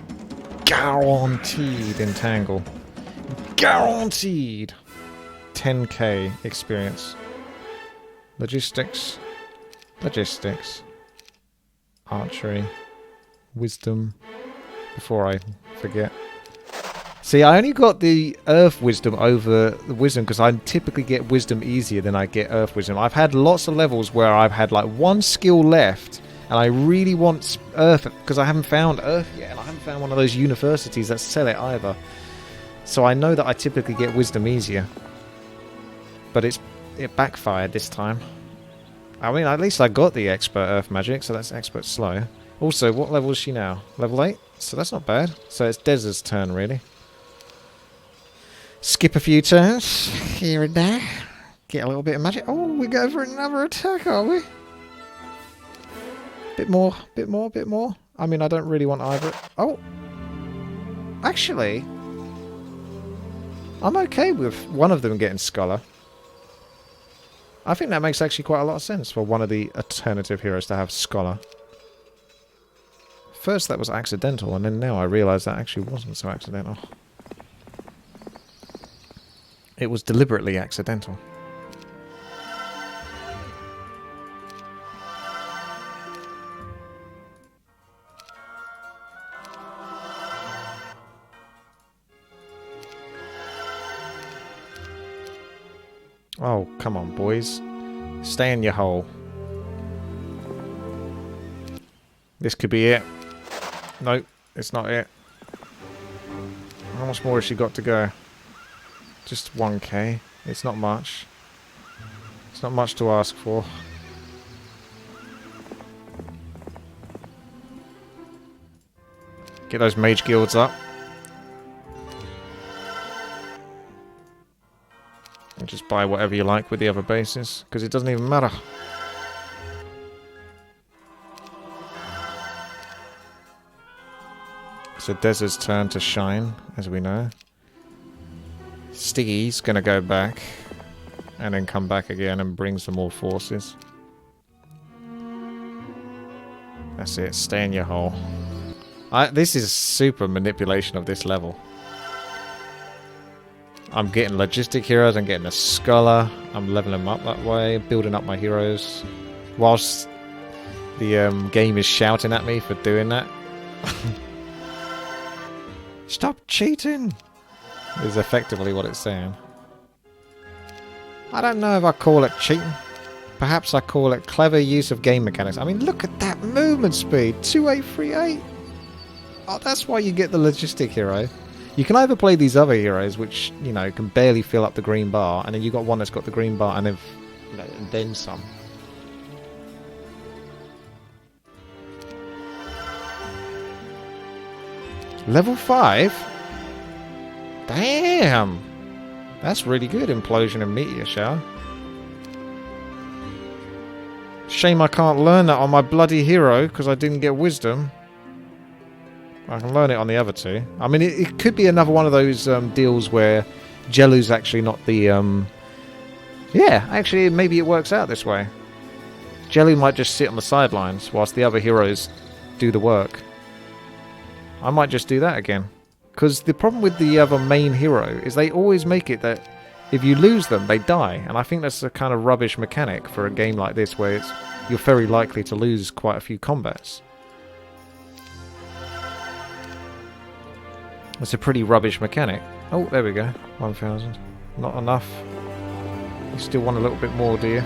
guaranteed entangle. Guaranteed! 10k experience. Logistics. Logistics. Archery. Wisdom. Before I forget. See, I only got the Earth Wisdom over the Wisdom because I typically get Wisdom easier than I get Earth Wisdom. I've had lots of levels where I've had like one skill left and I really want Earth because I haven't found Earth yet and I haven't found one of those universities that sell it either. So I know that I typically get Wisdom easier. But it backfired this time. I mean, at least I got the Expert Earth Magic, so that's Expert Slow. Also, what level is she now? Level 8? So that's not bad. So it's Dez's turn, really. Skip a few turns. Here and there. Get a little bit of magic. Oh, we go for another attack, are we? Bit more, bit more, bit more. I mean, I don't really want either. Oh. Actually, I'm okay with one of them getting Scholar. I think that makes actually quite a lot of sense for one of the alternative heroes to have Scholar. First that was accidental, and then now I realise that actually wasn't so accidental. It was deliberately accidental. Oh, come on, boys. Stay in your hole. This could be it. Nope, it's not it. How much more has she got to go? Just 1k. It's not much. It's not much to ask for. Get those mage guilds up. And just buy whatever you like with the other bases, because it doesn't even matter. So Dez's turn to shine, as we know. Stiggy's gonna go back, and then come back again and bring some more forces. That's it, stay in your hole. This is super manipulation of this level. I'm getting logistic heroes, I'm getting a scholar, I'm leveling them up that way, building up my heroes. Whilst the game is shouting at me for doing that. Stop cheating! Is effectively what it's saying. I don't know if I call it cheating. Perhaps I call it clever use of game mechanics. I mean, look at that movement speed! 2838! Oh, that's why you get the logistic hero. You can either play these other heroes, which, you know, can barely fill up the green bar, and then you've got one that's got the green bar and then, you know, and then some. Level 5? Damn! That's really good, Implosion and Meteor Shower. Shame I can't learn that on my bloody hero because I didn't get wisdom. I can learn it on the other two. I mean, it could be another one of those deals where Jellu's actually not the... Yeah, actually, maybe it works out this way. Jellu might just sit on the sidelines whilst the other heroes do the work. I might just do that again. Because the problem with the other main hero is they always make it that if you lose them, they die. And I think that's a kind of rubbish mechanic for a game like this where you're very likely to lose quite a few combats. That's a pretty rubbish mechanic. Oh, there we go. 1,000. Not enough. You still want a little bit more, do you?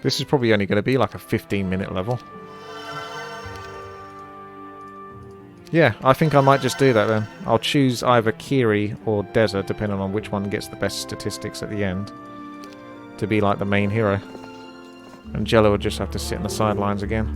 This is probably only going to be like a 15-minute level. Yeah, I think I might just do that then. I'll choose either Kiri or Desert, depending on which one gets the best statistics at the end, to be like the main hero. And Jello will just have to sit on the sidelines again.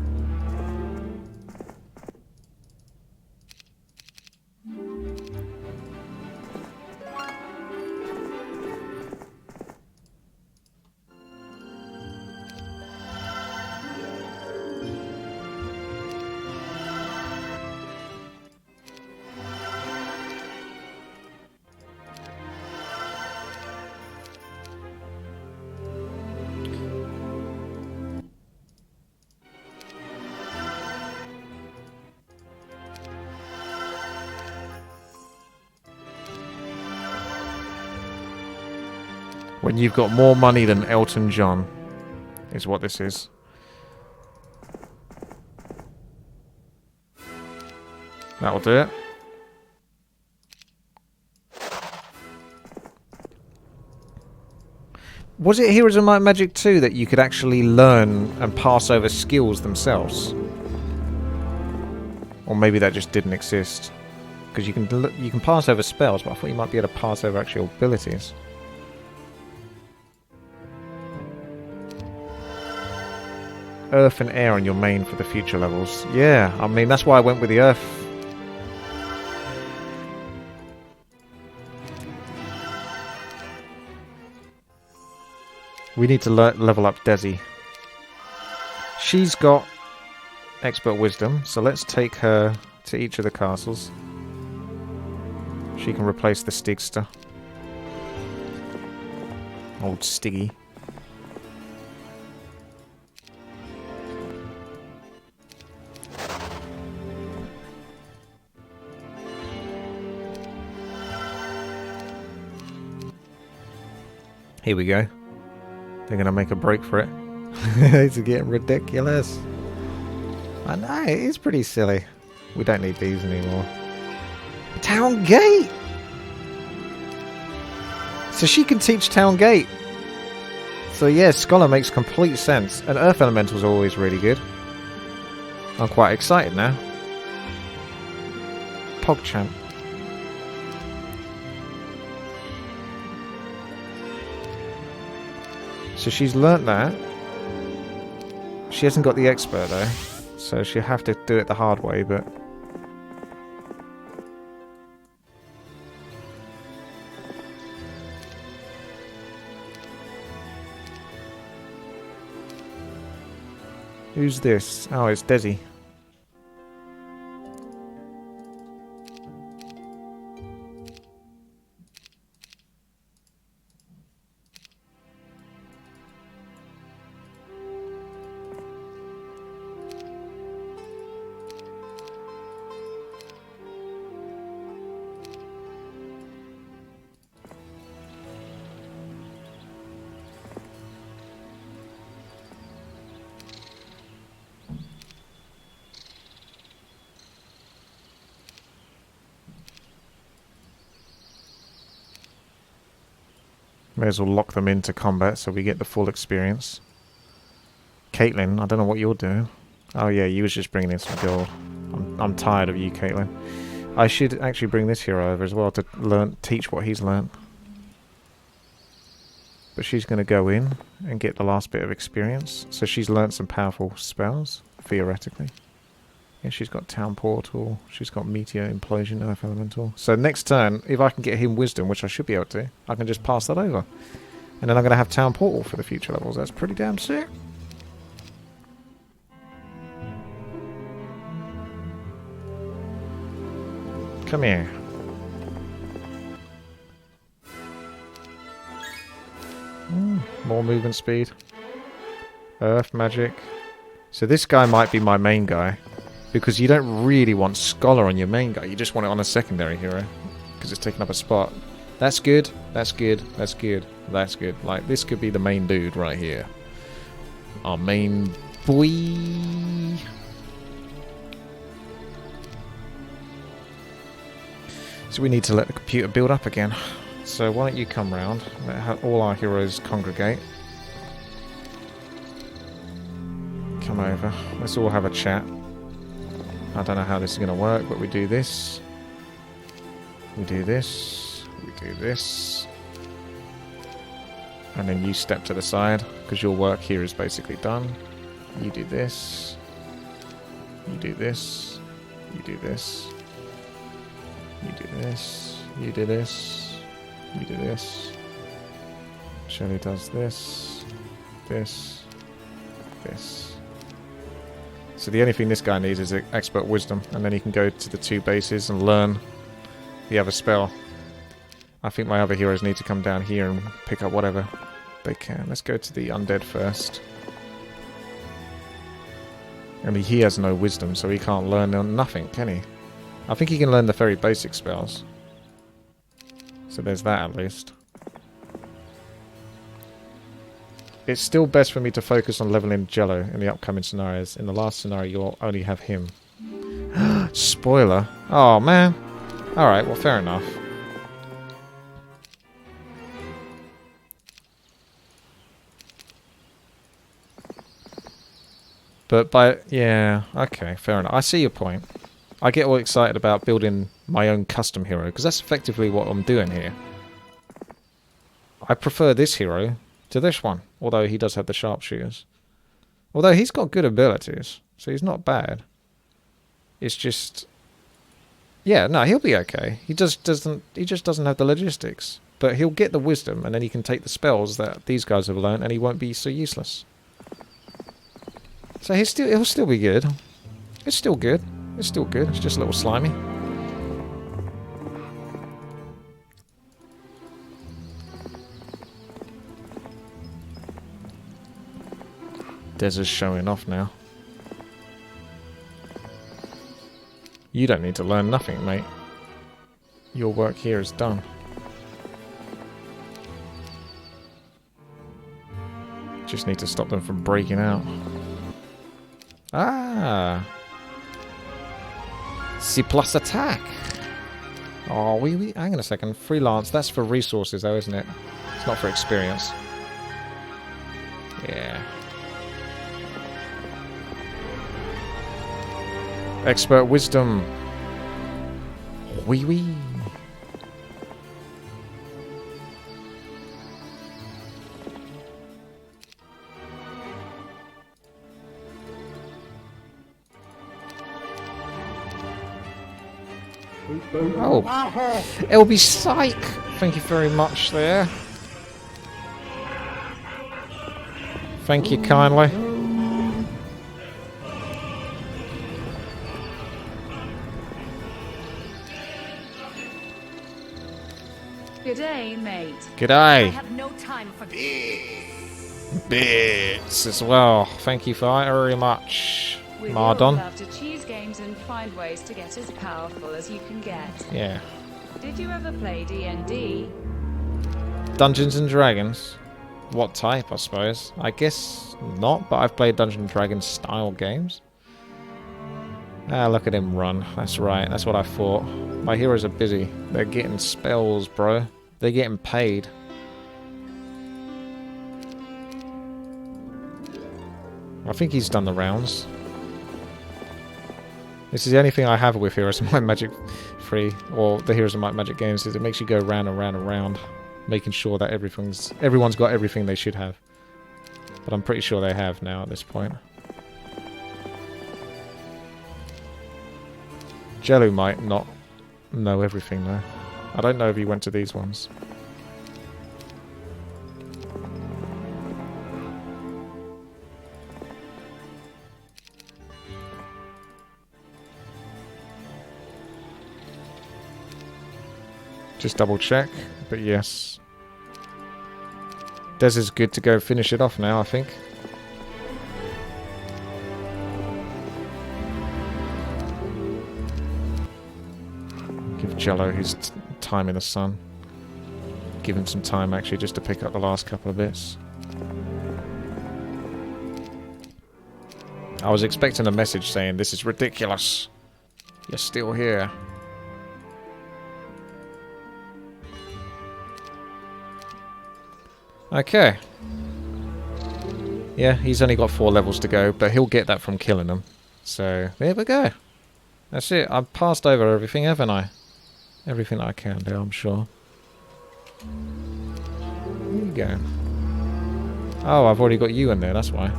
When you've got more money than Elton John, is what this is. That'll do it. Was it Heroes of Might and Magic 2 that you could actually learn and pass over skills themselves? Or maybe that just didn't exist. Because you can pass over spells, but I thought you might be able to pass over actual abilities. Earth and air on your main for the future levels. Yeah, I mean, that's why I went with the earth. We need to level up Desi. She's got expert wisdom, so let's take her to each of the castles. She can replace the Stigster. Old Stiggy. Here we go. They're going to make a break for it. It's getting ridiculous. I know, it is pretty silly. We don't need these anymore. Town Gate! So she can teach Town Gate. So yeah, Scholar makes complete sense. And Earth Elementals are always really good. I'm quite excited now. PogChamp. So she's learnt that. She hasn't got the expert though, so she'll have to do it the hard way, but... Who's this? Oh, it's Desi. May as well lock them into combat so we get the full experience. Caitlin, I don't know what you're doing. Oh yeah, you was just bringing in some gold. I'm tired of you, Caitlin. I should actually bring this hero over as well to teach what he's learnt. But she's going to go in and get the last bit of experience. So she's learnt some powerful spells, theoretically. Yeah, she's got Town Portal. She's got Meteor, Implosion, Earth Elemental. So next turn, if I can get him Wisdom, which I should be able to, I can just pass that over. And then I'm going to have Town Portal for the future levels. That's pretty damn sick. Come here. More movement speed. Earth magic. So this guy might be my main guy. Because you don't really want Scholar on your main guy. You just want it on a secondary hero. Because it's taking up a spot. That's good. That's good. That's good. That's good. Like, this could be the main dude right here. Our main boy. So we need to let the computer build up again. So why don't you come round? Let all our heroes congregate. Come over. Let's all have a chat. I don't know how this is going to work, but we do this. We do this. We do this. And then you step to the side, because your work here is basically done. You do this. You do this. You do this. You do this. You do this. You do this. Shelley does this. This. This. So the only thing this guy needs is expert wisdom, and then he can go to the 2 bases and learn the other spell. I think my other heroes need to come down here and pick up whatever they can. Let's go to the undead first. And he has no wisdom, so he can't learn nothing, can he? I think he can learn the very basic spells. So there's that at least. It's still best for me to focus on leveling Jello in the upcoming scenarios. In the last scenario, you'll only have him. Spoiler. Oh, man. Alright, well, fair enough. Yeah, okay, fair enough. I see your point. I get all excited about building my own custom hero, because that's effectively what I'm doing here. I prefer this hero to this one, although he does have the sharpshooters. Although he's got good abilities, so he's not bad. It's just... yeah, no, he'll be okay. He just doesn't have the logistics. But he'll get the wisdom, and then he can take the spells that these guys have learned, and he won't be so useless. So he'll still be good. It's still good. It's still good. It's just a little slimy. Dez's showing off now. You don't need to learn nothing, mate. Your work here is done. Just need to stop them from breaking out. Ah! C plus attack! Oh, hang on a second. Freelance, that's for resources though, isn't it? It's not for experience. Yeah. Expert wisdom. Wee wee. Oh, LB Psych! Thank you very much there. Thank you kindly. G'day, mate. G'day. I have no time for Bits as well. Thank you very much, we Mardon. love to choose games and find ways to get as powerful as you can get. Yeah. Did you ever play D&D? Dungeons and Dragons. What type, I suppose? I guess not, but I've played Dungeons and Dragons style games. Ah, look at him run. That's right, that's what I thought. My heroes are busy. They're getting spells, bro. They're getting paid. I think he's done the rounds. This is the only thing I have with Heroes of Might and Magic 3, or the Heroes of Might and Magic games, is it makes you go round and round and round. Making sure that everyone's got everything they should have. But I'm pretty sure they have now at this point. Jello might not know everything though. I don't know if he went to these ones. Just double check, but yes. Des is good to go finish it off now, I think. Give Jello his time in the sun. Give him some time actually just to pick up the last couple of bits. I was expecting a message saying, "This is ridiculous. You're still here." Okay. Yeah, he's only got 4 levels to go, but he'll get that from killing them. So, there we go. That's it. I've passed over everything, haven't I? Everything I can do, I'm sure. There you go. Oh, I've already got you in there, that's why.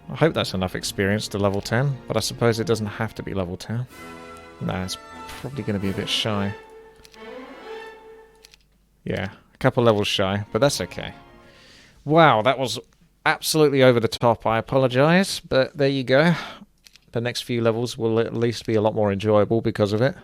I hope that's enough experience to level 10, but I suppose it doesn't have to be level 10. Nah, it's probably going to be a bit shy. Yeah, a couple levels shy, but that's okay. Wow, that was absolutely over the top. I apologise, but there you go. The next few levels will at least be a lot more enjoyable because of it.